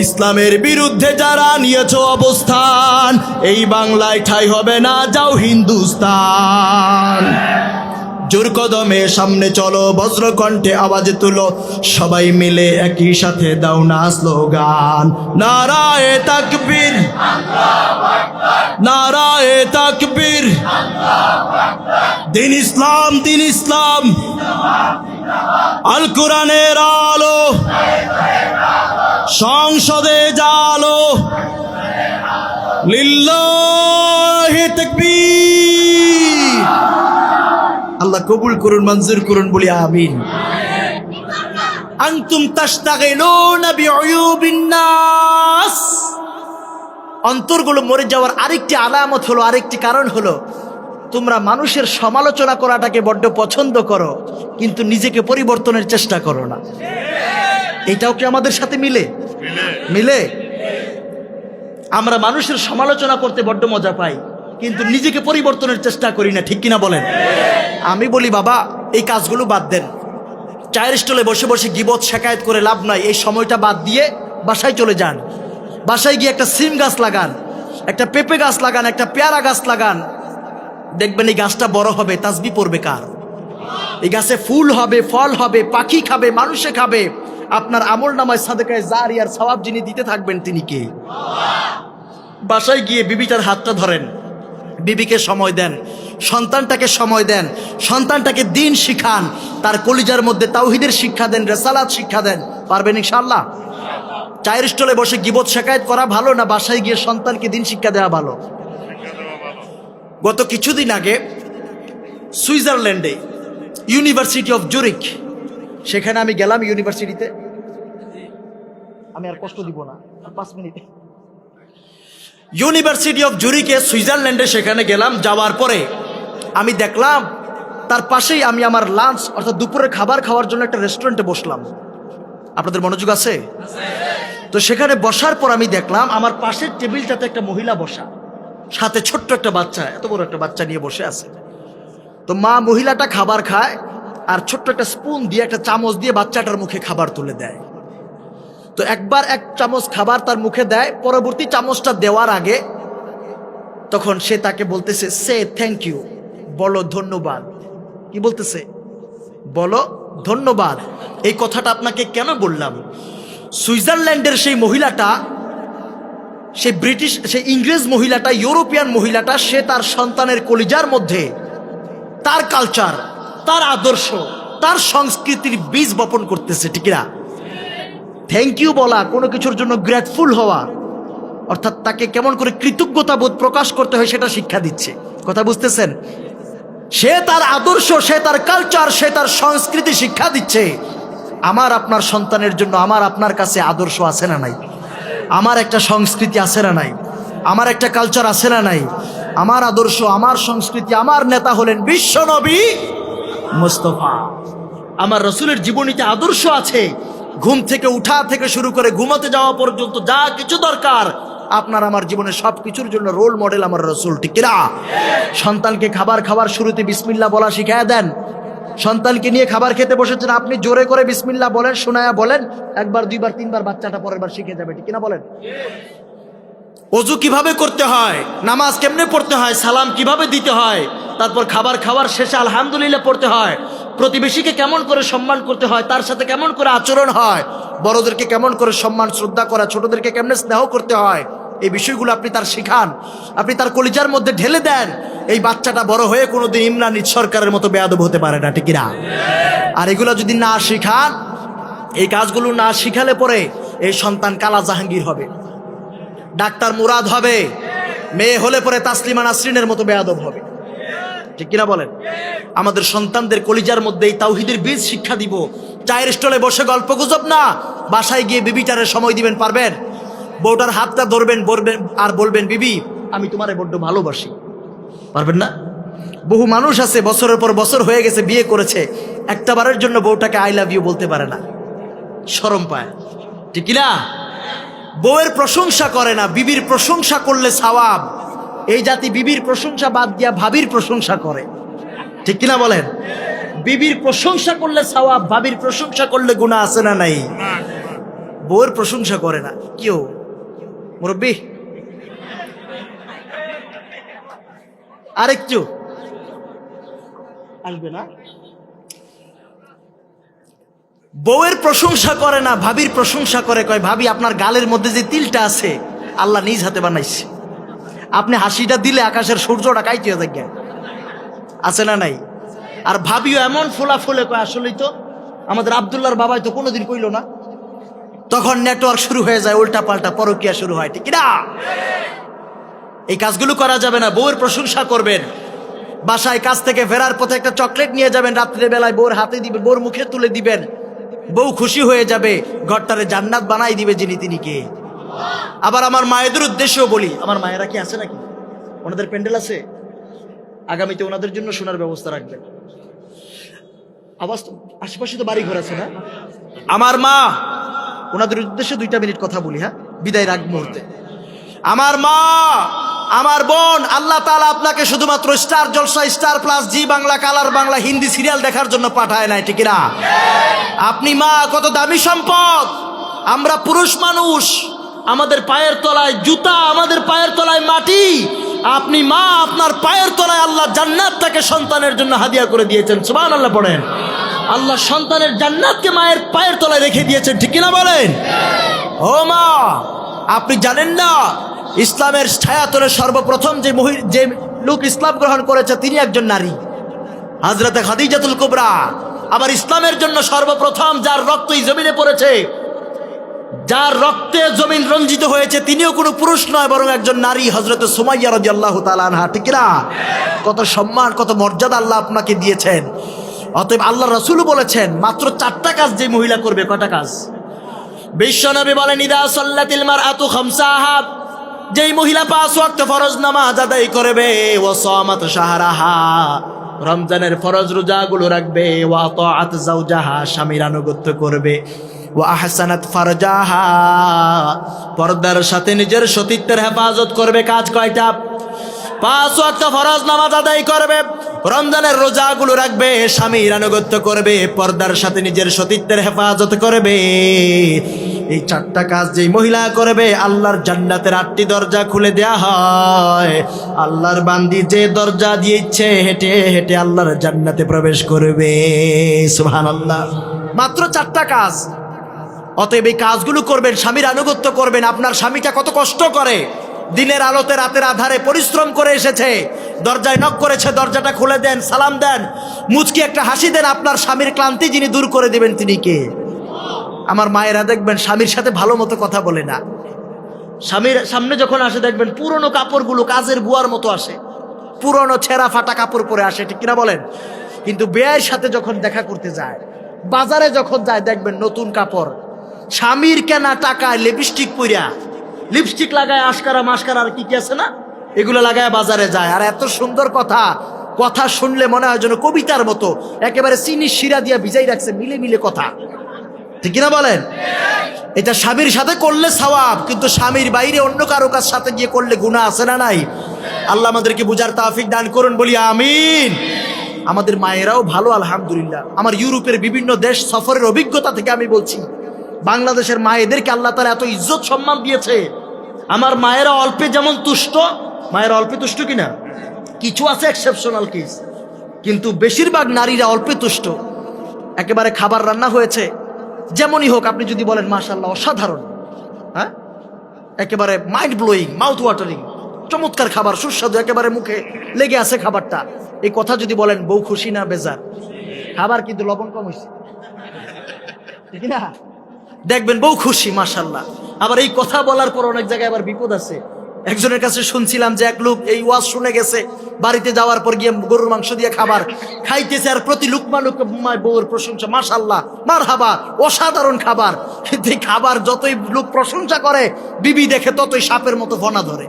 ইসলামের বিরুদ্ধে যারা নিয়েছ অবস্থান, এই বাংলায় ঠাই হবে না, যাও হিন্দুস্তান। জোর কদমে সামনে চলো, বজ্রকণ্ঠে আওয়াজ তুলো, সবাই মিলে একই সাথে দাও না স্লোগান, নারায়ে তাকবীর, নারায়ে তাকবীর, দিন ইসলাম, দিন ইসলাম, আল কোরআনের আলো, সংসদে জালো, লিল্লাহি তাকবীর। আল্লাহ কবুল করুন, মঞ্জুর করুন, বলি আমিন। আনতুম তাশতাগিলুনা বিউয়ুবিন নাস। অন্তরগুলো মরে যাওয়ার আরেকটি আলামত হলো, আরেকটি কারণ হলো, তোমরা মানুষের সমালোচনা করাটাকে বড্ড পছন্দ করো, কিন্তু নিজেকে পরিবর্তনের চেষ্টা করো না। এটাও কি আমাদের সাথে মিলে? মিলে। আমরা মানুষের সমালোচনা করতে বড্ড মজা পাই, কিন্তু নিজেকে পরিবর্তনের চেষ্টা করি না, ঠিক কিনা বলেন? আমি বলি বাবা, এই কাজগুলো বাদ দেন। চায়ের স্টলে বসে বসে গীবত শেকায়েত করে লাভ নাই। এই সময়টা বাদ দিয়ে বাসায় চলে যান। বাসায় গিয়ে একটা সিম গাছ লাগান, একটা পেঁপে গাছ লাগান, একটা পেয়ারা গাছ লাগান। দেখবেন এই গাছটা বড় হবে, তাসবিহ পড়বে কার? এই গাছে ফুল হবে, ফল হবে, পাখি খাবে, মানুষে খাবে। আপনার আমল নামায় সাদেকায়ে জারিয়ার সওয়াব যিনি দিতে থাকবেন তিনি কে? বাসায় গিয়ে বিবিটার হাতটা ধরেন, বিবিকে সময় দেন, সন্তানটাকে সময় দেন, সন্তানটাকে দিন শিখান, তার কলিজার মধ্যে তাওহীদের শিক্ষা দেন, রিসালাত শিক্ষা দেন। পারবেন ইনশাআল্লাহ? চায়ের স্টলে বসে গীবত শেকায়েত করা ভালো না বাসায় গিয়ে সন্তানকে দিন শিক্ষা দেওয়া ভালো? গত কিছুদিন আগে সুইজারল্যান্ডে ইউনিভার্সিটি অফ জুরিক, সেখানে আমি গেলাম। ইউনিভার্সিটিতে আমি আর কষ্ট দিব না, 5 মিনিট। ইউনিভার্সিটি অফ জুরিকে, সুইজারল্যান্ডে, সেখানে গেলাম। যাওয়ার পরে আমি দেখলাম তার পাশেই আমি আমার লাঞ্চ অর্থাৎ দুপুরের খাবার খাওয়ার জন্য একটা রেস্টুরেন্টে বসলাম। আপনাদের মনোযোগ আছে? তো সেখানে বসার পর আমি দেখলাম আমার পাশের টেবিলটাতে একটা মহিলা বসা, সাথে ছোট্ট একটা বাচ্চা, এত বড় একটা বাচ্চা নিয়ে বসে আছে। তো মা মহিলাটা খাবার খায় আর ছোট্ট একটা স্পুন দিয়ে, একটা চামচ দিয়ে বাচ্চাটার মুখে খাবার তুলে দেয়। তো একবার 1 চামচ খাবার তার মুখে দেয়, পরবর্তী চামচটা দেওয়ার আগে তখন সে তাকে বলতেছে, সে থ্যাংক ইউ, বলো ধন্যবাদ। কি বলতেছে? বলো ধন্যবাদ। এই কথাটা আপনাকে কেন বললাম? সুইজারল্যান্ডের সেই মহিলাটা সেই ইংরেজ মহিলাটা, ইউরোপিয়ান মহিলাটা, সে তার সন্তানের কলিজার মধ্যে তার কালচার, তার আদর্শ, তার সংস্কৃতির বীজ বপন করতেছে, ঠিক না? থ্যাংক ইউ বলা, কোনো কিছুর জন্য গ্রেটফুল হওয়া, অর্থাৎ তাকে কেমন করে কৃতজ্ঞতা বোধ প্রকাশ করতে হয় সেটা শিক্ষা দিচ্ছে। কথা বুঝতেছেন? সে তার আদর্শ, সে তার কালচার, সে তার সংস্কৃতি শিক্ষা দিচ্ছে। আমার আপনার সন্তানের জন্য আমার আপনার কাছে আদর্শ আছে না নাই? আমার একটা সংস্কৃতি আছে না নাই? আমার একটা কালচার আছে না নাই? আমার আদর্শ, আমার সংস্কৃতি, আমার নেতা হলেন বিশ্ব নবী মুস্তাফা। আমার রসুলের জীবনীতে আদর্শ আছে। ঘুম থেকে উঠা থেকে শুরু করে ঘুমাতে যাওয়া পর্যন্ত যা কিছু দরকার, আপনার আমার জীবনে সব কিছুর জন্য রোল মডেল আমার রসুল, ঠিক না? সন্তানকে খাবার খাওয়ার শুরুতে বিসমিল্লাহ বলা শিখায় দেন। সন্তানকে নিয়ে খাবার খেতে বসেছেন, আপনি জোরে করে বিসমিল্লাহ বলেন, শোনায়া বলেন, একবার দুইবার তিনবার, বাচ্চাটা পরের বার শিখে যাবে, ঠিক না বলেন? অজু কিভাবে করতে হয়, নামাজ কেমনে পড়তে হয়, সালাম কিভাবে দিতে হয়, তারপর খাবার খাওয়ার শেষে আলহামদুলিল্লাহ পড়তে হয়, প্রতিবেশীকে কেমন করে সম্মান করতে হয়, তার সাথে কেমন করে আচরণ হয়, বড়দেরকে কেমন করে সম্মান শ্রদ্ধা করা, ছোটদেরকে কেমনে স্নেহ করতে হয়, এই বিষয়গুলো আপনি তার শিখান, আপনি তার কলিজার মধ্যে ঢেলে দেন। এই বাচ্চাটা বড় হয়ে কোনোদিন ইমরান সরকারের মতো বেয়াদব হতে পারে না, ঠিক না? আর এগুলো যদি না শিখান, এই কাজগুলো না শিখালে পরে এই সন্তান কালা জাহাঙ্গীর হবে, ডাক্তার মুরাদ হবে, মেয়ে হলে পরে তাসলিমা নাসরিনের মতো বেয়াদব হবে, ঠিক কিনা বলেন? আমাদের সন্তানদের কলিজার মধ্যে এই তাওহীদের বীজ শিক্ষা দিব। চায়ের স্টলে বসে গল্প গুজব না, বাসায় গিয়ে বিবিটারে সময় দিবেন, পারবেন? বউটার হাতটা ধরবেন, আর বলবেন, বিবি আমি তোমারে বড্ড ভালোবাসি, পারবেন না? বহু মানুষ আছে বছরের পর বছর হয়ে গেছে, বিয়ে করেছে, একটা বারের জন্য বউটাকে আই লাভ ইউ বলতে পারে না, শরম পায়, ঠিক কিনা? বউয়ের প্রশংসা করে না, বিবির প্রশংসা করলে সওয়াব। এই জাতি বিবির প্রশংসা বাদ দিয়া ভাবির প্রশংসা করে, ঠিক কিনা বলেন? বিবির প্রশংসা করলে সওয়াব, ভাবির প্রশংসা করলে গুনাহ আছে না নাই? বউয়ের প্রশংসা করে না কেউ। মুরব্বি আরেকটু আসবে না? বউয়ের প্রশংসা করে না, ভাবির প্রশংসা করে, কয় ভাবি আপনার গালের মধ্যে যে তিলটা আছে আল্লাহ নিজ হাতে বানাইছে, আপনি হাসিটা দিলে আকাশের সূর্যটা কাইতে যায়, আছে না নাই? আর ভাবিও এমন ফোলা ফুলে কয়, আসলেই তো আমাদের আব্দুল্লাহর বাবাই তো কোনোদিন কইল না। তখন নেটওয়ার্ক শুরু হয়ে যায়, উল্টা পাল্টা পরকিয়া শুরু হয়, ঠিক না? এই কাজগুলো করা যাবে না। বউয়ের প্রশংসা করবেন, বাসায় কাজ থেকে ফেরার পথে একটা চকলেট নিয়ে যাবেন, রাত্রে বেলায় বউর হাতে দিবেন, বউর মুখে তুলে দিবেন, বউ খুশি হয়ে যাবে, ঘরটারে জান্নাত বানাই দিবে যিনি তিনি কে? আবার আমার মায়েদের উদ্দেশ্যেও বলি, আমার মায়েরা কি আছে নাকি? ওনাদের প্যান্ডেল আছে, আগামীতে ওনাদের জন্য শোনার ব্যবস্থা রাখবেন। আওয়াজ আশেপাশে তো বাড়ি ঘর আছে না? আমার মা, ওনাদের উদ্দেশ্যে 2 মিনিট কথা বলি, হ্যাঁ, বিদায় রাখ মুহূর্তে। আমার মা, আমার বোন, আল্লাহ তাআলা আপনাকে শুধুমাত্র স্টার জলসা, স্টার প্লাস, জি বাংলা, কালার বাংলা, হিন্দি সিরিয়াল দেখার জন্য পাঠায় নাই, ঠিক না? আপনি মা কত দামি সম্পদ। আমরা পুরুষ মানুষ, আমাদের পায়ের তলায় জুতা, আমাদের পায়ের তলায় মাটি। আপনি মা, আপনার পায়ের তলায় আল্লাহ জান্নাতটাকে সন্তানের জন্য হাদিয়া করে দিয়েছেন, সুবহানাল্লাহ পড়েন। আল্লাহ সন্তানের জান্নাতকে মায়ের পায়ের তলায় রেখে দিয়েছেন, ঠিক কিনা বলেন? ও মা, আপনি জানেন না ইসলামের ছায়াতলে সর্বপ্রথম যে লোক ইসলাম গ্রহণ করেছে তিনি একজন নারী, হযরতে খাদিজাতুল কুবরা। আবার ইসলামের জন্য সর্বপ্রথম যার রক্তই জমিনে পড়েছে, যার রক্তে জমিন রঞ্জিত হয়েছে, তিনিও কোনো পুরুষ নয় বরং একজন নারী, হযরতে সুমাইয়া রাদিয়াল্লাহু তাআলা আনহা, ঠিক না? কত সম্মান, কত মর্যাদা আল্লাহ আপনাকে দিয়েছেন। অতএব আল্লাহ রাসূল বলেছেন মাত্র 4টা কাজ যে মহিলা করবে। কয়টা কাজ? বিশ্বনবী বলেন, ইদা সাল্লাতিল মারআতু খামসাহা, যেই মহিলা 5 ওয়াক্ত ফরজ নামাজ আদায় করবে, ওয়া সামাত শাহরাহা, রমজানের ফরজ রোজাগুলো রাখবে, ওয়া তাআত যাওজাহা, স্বামীর আনুগত্য করবে, ওয়া আহসানাত ফারজাহা, পর্দার সাথে নিজের সতীত্বের হেফাজত করবে। কাজ কয়টা? 5 ওয়াক্ত ফরজ নামাজ আদায় করবে, রমজানের রোজাগুলো রাখবে, স্বামীর আনুগত্য করবে, পর্দার সাথে নিজের সতীত্বের হেফাজত করবে। এই 4টা কাজ যেই মহিলা করবে, আল্লাহর জান্নাতের 8টি দরজা খুলে দেয়া হয়। আল্লাহর বান্দি যে দরজা দিয়ে ইচ্ছে হেঁটে হেঁটে আল্লাহর জান্নাতে প্রবেশ করবে, সুবহানাল্লাহ। মাত্র 4টা কাজ। অতএব এই কাজগুলো করবেন, স্বামীর আনুগত্য করবেন। আপনার স্বামীটা কত কষ্ট করে, দিনের আলোতে রাতের আধারে পরিশ্রম করে এসেছে, দরজায় নক করেছে, দরজাটা খুলে দেন, সালাম দেন, মুচকি একটা হাসি দেন। আপনার স্বামীর ক্লান্তি যিনি দূর করে দিবেন তিনি কে? আমার মায়েরা দেখবেন স্বামীর সাথে ভালো মতো কথা বলে না। স্বামীর সামনে যখন আসে দেখবেন পুরনো কাপড়গুলো কাজের বুয়ার মতো আসে, পুরনো ছেঁড়া ফাটা কাপড় পরে আসে, ঠিক কিনা বলেন? কিন্তু বেয়ের সাথে যখন দেখা করতে যায়, বাজারে যখন যায়, দেখবেন নতুন কাপড়, স্বামীর কেনা টাকায় লিপস্টিক পইরা, লিপস্টিক লাগায়, আশকারা মাস্কারা আর কি কি আছে না, এগুলো লাগায় বাজারে যায়। আর এত সুন্দর কথা, কথা শুনলে মনে হয় যেন কবিতার মতো, একেবারে চিনির শিরা দিয়া ভিজাই রাখছে, মিলে মিলে কথা, ঠিক কিনা বলেন? এটা স্বামীর সাথে করলে সওয়াব, কিন্তু স্বামীর বাইরে অন্য কারো কাছ সাথে গিয়ে করলে গুনাহ আছে না নাই? আল্লাহ আমাদেরকে বুঝার তৌফিক দান করুন, বলি আমিন। আমাদের মায়েরাও ভালো, আলহামদুলিল্লাহ। আমার ইউরোপের বিভিন্ন দেশ সফরের অভিজ্ঞতা থেকে আমি বলছি, বাংলাদেশের মায়েদেরকে আল্লাহ তাআলা এত ইজ্জত সম্মান দিয়েছে। আমার মায়েরা অল্পে যেমন তুষ্ট, মায়েরা অল্পে তুষ্ট কিনা, কিছু আছে এক্সেপশনাল কেস, কিন্তু বেশিরভাগ নারীরা অল্পে তুষ্ট। একেবারে খাবার রান্না হয়েছে, যেমনই হোক, আপনি যদি বলেন মাশাআল্লাহ অসাধারণ, হ্যাঁ, একেবারে মাইন্ড ব্লোয়িং, মাউথ ওয়াটারিং, চমৎকার খাবার, সুস্বাদু, একেবারে মুখে লেগে আছে খাবারটা, এই কথা যদি বলেন, বউ খুশি না বেজার? খাবার কিন্তু লবণ কম হয়েছে, ঠিক না? দেখবেন বউ খুশি মাশাআল্লাহ। আবার এই কথা বলার পর অনেক জায়গায় আবার বিপদ আছে। একজনের কাছে শুনছিলাম যে এক লোক এই ওয়াজ শুনে গেছে, বাড়িতে যাওয়ার পর গিয়ে গরুর মাংস দিয়ে খাবার খাইতেছে, আর প্রতি লুকমা লুকমা বউর প্রশংসা, মাশাআল্লাহ, মারহাবা, অসাধারণ খাবার। কিন্তু এই খাবার যতই লোক প্রশংসা করে, বিবি দেখে ততই সাপের মতো ফনা ধরে,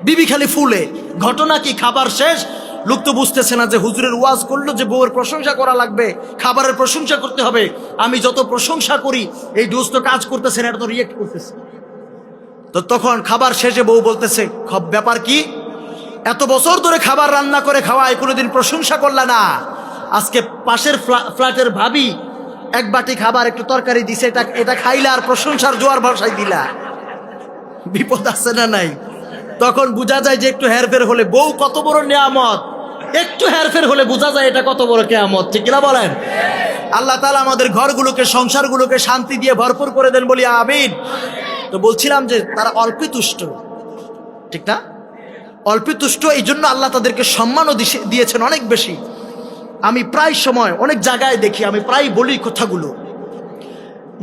বিবি খালি ফুলে। ঘটনা কি? খাবার শেষ, লোক তো বুঝতেছে না যে হুজুরের ওয়াজ করলো যে বউয়ের প্রশংসা করা লাগবে, খাবারের প্রশংসা করতে হবে। আমি যত প্রশংসা করি, এই ডোজ তো কাজ করতেছে না, এটা তো রিয়েক্ট করতেছে। তো তখন খাবার শেষে বউ বলতেছে, ব্যাপার কি? এত বছর ধরে খাবার রান্না করে খাওয়ায়, কোনোদিন প্রশংসা করলা না, আজকে পাশের ফ্ল্যাটের ভাবি এক বাটি খাবার একটু তরকারি দিছে, এটা খাইলা আর প্রশংসার জোয়ার ভাষায় দিলা, বিপদ আছে না নাই? তখন বোঝা যায় যে একটু হেরফের হলে বউ কত বড় নিয়ামত, একটু হেরফের হলে বোঝা যায় এটা কত বড় কিয়ামত, ঠিক না বলেন? আল্লাহ তাআলা আমাদের ঘরগুলোকে, সংসারগুলোকে শান্তি দিয়ে ভরপুর করে দেন, বলি আমিন। তো বলছিলাম যে তারা অল্পে তুষ্ট, ঠিক না? অল্পে তুষ্ট, এই জন্য আল্লাহ তাদেরকে সম্মানও দিয়েছেন অনেক বেশি। আমি প্রায় সময় অনেক জায়গায় দেখি, আমি প্রায় বলি কথাগুলো,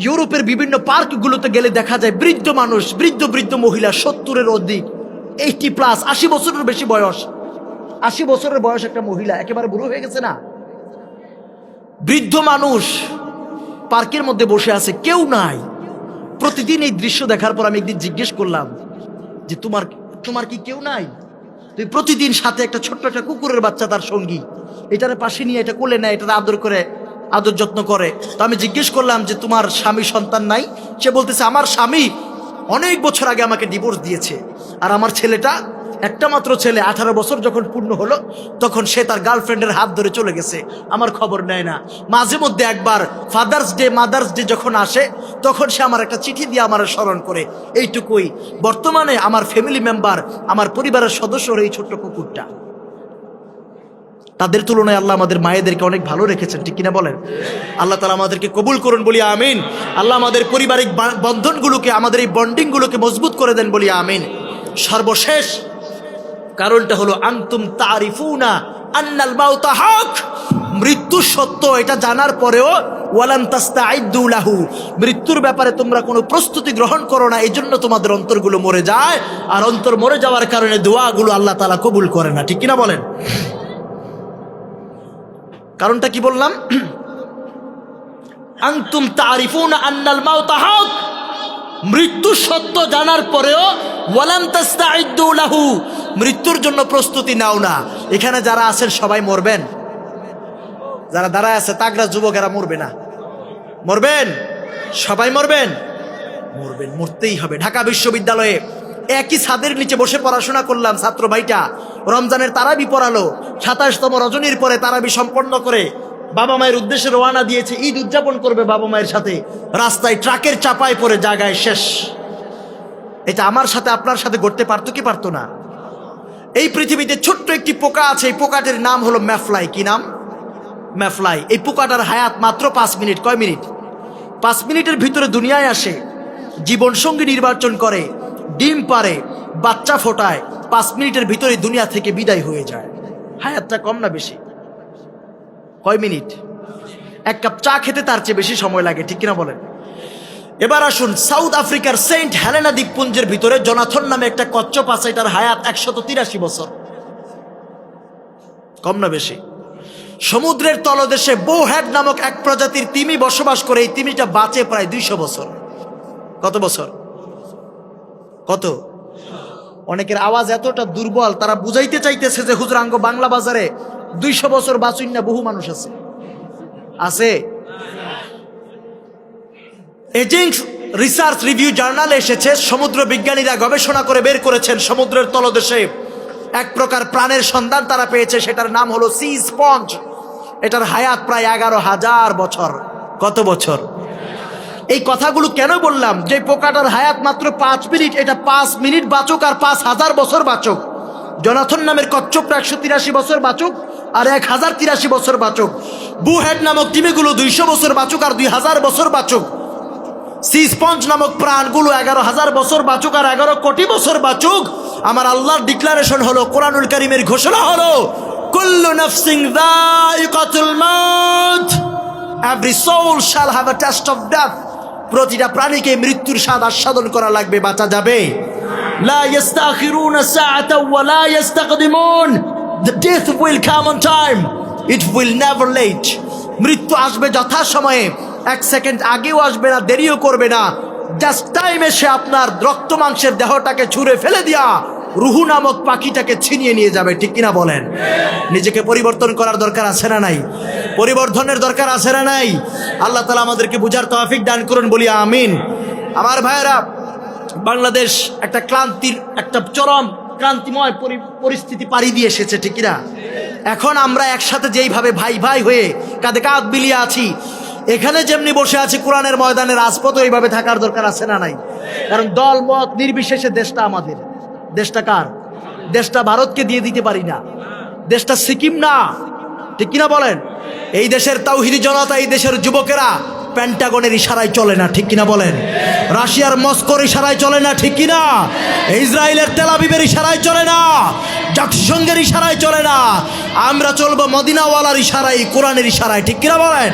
ইউরোপের বিভিন্ন পার্কগুলোতে গেলে দেখা যায় বৃদ্ধ মানুষ, বৃদ্ধ বৃদ্ধ মহিলা, 70-এর অধিক, 80+, 80 বছরের বেশি বয়স, 80 বছরের বয়স একটা মহিলা, একেবারে বুড়ো হয়ে গেছে না, বৃদ্ধ মানুষ পার্কের মধ্যে বসে আছে, কেউ নাই। প্রতিদিন এই দৃশ্য দেখার পর আমি একদিন জিজ্ঞেস করলাম যে তোমার কি কেউ নাই? তুই প্রতিদিন সাথে একটা ছোট্ট একটা কুকুরের বাচ্চা তার সঙ্গী, এটার পাশে নিয়ে এটা কোলে নেয়, এটা আদর করে, আদর যত্ন করে। তো আমি জিজ্ঞেস করলাম যে তোমার স্বামী সন্তান নাই? সে বলতেছে আমার স্বামী অনেক বছর আগে আমাকে ডিভোর্স দিয়েছে, আর আমার ছেলেটা একটা মাত্র ছেলে, 18 বছর যখন পূর্ণ হলো তখন সে তার গার্লফ্রেন্ডের হাত ধরে চলে গেছে, আমার খবর নেয় না। মাঝে মধ্যে একবার ফাদার্স ডে, মাদার্স ডে যখন আসে তখন সে আমার একটা চিঠি দিয়ে আমার স্মরণ করে, এইটুকুই। বর্তমানে আমার ফ্যামিলি মেম্বার, আমার পরিবারের সদস্য হলো এই ছোট্ট কুকুরটা। তাদের তুলনায় আল্লাহ আমাদের মায়েদেরকে অনেক ভালো রেখেছেন, ঠিক কিনা বলেন? আল্লাহ তাআলা আমাদেরকে কবুল করুন, বলি আমিন। আল্লাহ আমাদের পারিবারিক বন্ধনগুলোকে, আমাদের এই বন্ডিংগুলোকে মজবুত করে দেন, বলি আমিন। সর্বশেষ কারণটা হলো আনতুম তারিফুনা আন্নাল মাউতা হক, মৃত্যু সত্য, এটা জানার পরেও ওয়ালাম তাস্তাইদ্দু লাহু, মৃত্যুর ব্যাপারে তোমরা কোনো প্রস্তুতি গ্রহণ করো না, এই জন্য তোমাদের অন্তরগুলো মরে যায়, আর অন্তর মরে যাওয়ার কারণে দোয়াগুলো আল্লাহ তাআলা কবুল করে না, ঠিক কিনা বলেন? কারণটা কি বললাম? আনতুম তারিফুনা আন্নাল মাউতা হক, মৃত্যু সত্য জানার পরেও ওয়ালাম তাস্তাইদ্দু লাহু, মৃত্যুর জন্য প্রস্তুতি নাও না। এখানে যারা আছেন সবাই মরবেন, যারা দাঁড়ায় আছে তাগড়া যুবকেরা মরবে না? মরবেন, সবাই মরবেন, মরবেন, মরতেই হবে। ঢাকা বিশ্ববিদ্যালয়ে একই ছাদের নিচে বসে পড়াশোনা করলাম, ছাত্র ভাইটা রমজানের তারাবি পড়ালো, 27তম রজনীর পরে তারাবি সম্পন্ন করে বাবা মায়ের উদ্দেশ্যে রওনা দিয়েছে, ঈদ উদযাপন করবে বাবা মায়ের সাথে। রাস্তায় ট্রাকের চাপায় পড়ে জায়গায় শেষ। এটা আমার সাথে আপনার সাথে ঘটতে পারতো কি পারতো না? এই পৃথিবীতে ছোট্ট একটি পোকা আছে, এই পোকাটির নাম হলো ম্যাফ্লাই। কি নাম? ম্যাফ্লাই। এই পোকাটার হায়াত মাত্র 5 মিনিট। কয় মিনিট? 5 মিনিটের ভিতরে দুনিয়ায় আসে, জীবন সঙ্গী নির্বাচন করে, ডিম পারে, বাচ্চা ফোটায়, 5 মিনিটের ভিতরে দুনিয়া থেকে বিদায় হয়ে যায়। হায়াতটা কম না বেশি? কয় মিনিট? 1 কাপ চা খেতে তার চেয়ে বেশি সময় লাগে, ঠিক কিনা বলেন? এবার আসুন, সাউথ আফ্রিকার সেন্ট হেলেনা দ্বীপপুঞ্জের ভিতরে জোনাথন নামে একটা কচ্ছপ আছে, এটার হায়াত 183 বছর। কম না বেশি? সমুদ্রের তলদেশে বোহ্যাড নামক এক প্রজাতির তিমি বসবাস করে, এই তিমিটা বাঁচে প্রায় 200 বছর। কত বছর? কত? অনেকের আওয়াজ এতটা দুর্বল, তারা বুঝাইতে চাইতেছে যে হুজুর আঙ্গ বাংলা বাজারে 200 বছর বাঁচুন না, বহু মানুষ আছে। আছে? এজিংস রিসার্চ রিভিউ জার্নালে এসেছে, সমুদ্র বিজ্ঞানীরা গবেষণা করে বের করেছেন সমুদ্রের তলদেশে এক প্রকার প্রাণের সন্ধান তারা পেয়েছে, সেটার নাম হলো সি স্পঞ্জ। এটার হায়াত প্রায় 11,000 বছর। কত বছর? এই কথাগুলো কেন বললাম? যে পোকাটার হায়াত মাত্র 5 মিনিট, এটা 5 মিনিট বাঁচুক আর 5,000 বছর বাঁচুক। জোনাথন নামের কচ্ছপটা 183 বছর বাঁচুক আর 1083 বছর বাঁচুক। বুহেড নামক তিমিগুলো 200 বছর বাঁচুক আর 2000 বছর বাঁচুক। সি স্পঞ্জ নামক প্রাণগুলো 11,000 বছর বাঁচুক আর 11 কোটি বছর বাঁচুক। আমার আল্লাহর ডিক্লারেশন হলো, কোরআনুল কারীমের ঘোষণা হলো, কুল্লু নাফসিন যায়িকাতুল মাউত, every soul shall have a taste of death. প্রতিটা প্রাণীকে মৃত্যুর স্বাদ আস্বাদন করা লাগবে, বাঁচা যাবে। লা ইস্তাখিরুনা সাআতাও ওয়া লা ইস্তাকদিমুন, the death will come on time, it will never late. মৃত্যু আসবে যথাসময়ে, 1 সেকেন্ড আগেও আসবে না, দেরিও করবে না। জাস্ট টাইম এসে আপনার রক্ত মাংসের দেহটাকে ছুঁড়ে ফেলে দিয়া রুহু নামক পাখিটাকে ছিনিয়ে নিয়ে যাবে, ঠিক কিনা বলেন? নিজেকে পরিবর্তন করার দরকার আছে না নাই? পরিবর্তনের দরকার আছে না নাই? আল্লাহ তাআলা আমাদেরকে বুঝার তৌফিক দান করুন, বলি আমিন। আমার ভাইয়েরা, বাংলাদেশ একটা ক্লান্তির, একটা চরম ক্রান্তিময় পরিস্থিতি পাড়ি দিয়ে এসেছে, ঠিক কিনা? এখন আমরা একসাথে যেইভাবে ভাই ভাই হয়ে কাঁধে কাঁধ মিলিয়ে আছি, এখানে যেমনি বসে আছে কোরআনের ময়দানে, রাজপথ এইভাবে থাকার দরকার আছে না নাই? কারণ দল মত নির্বিশেষে দেশটা আমাদের। দেশটা কার? দেশটা ভারতকে দিয়ে দিতে পারি না, দেশটা সিকিম না, ঠিক কিনা বলেন? এই দেশের তাওহীদি জনতা, এই দেশের যুবকেরা পেন্টাগনের ইশারায় চলে না, ঠিক কিনা বলেন? রাশিয়ার মস্কোর ইশারায় চলে না, ঠিক কিনা? ইসরায়েলের তেল আবিবের ইশারায় চলে না, জাতিসংঘের ইশারায় চলে না। আমরা চলবো মদিনাওয়ালার ইশারায়, কোরআনের ইশারায়, ঠিক কিনা বলেন?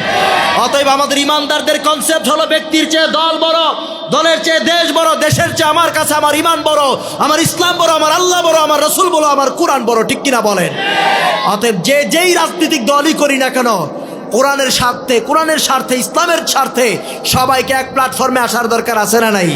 অতএব আমাদের ইমানদারদের কনসেপ্ট হলো, ব্যক্তির চেয়ে দল বড়, দলের চেয়ে দেশ বড়, দেশের চেয়ে আমার কাছে আমার ইমান বড়, আমার ইসলাম বড়, আমার আল্লাহ বড়, আমার রসুল বড়, আমার কোরআন বড়, ঠিক কিনা বলেন? অতএব যেই রাজনৈতিক দলই করি না কেন, কোরআনের স্বার্থে, ইসলামের স্বার্থে সবাইকে এক প্ল্যাটফর্মে আসার দরকার আছে না নাই?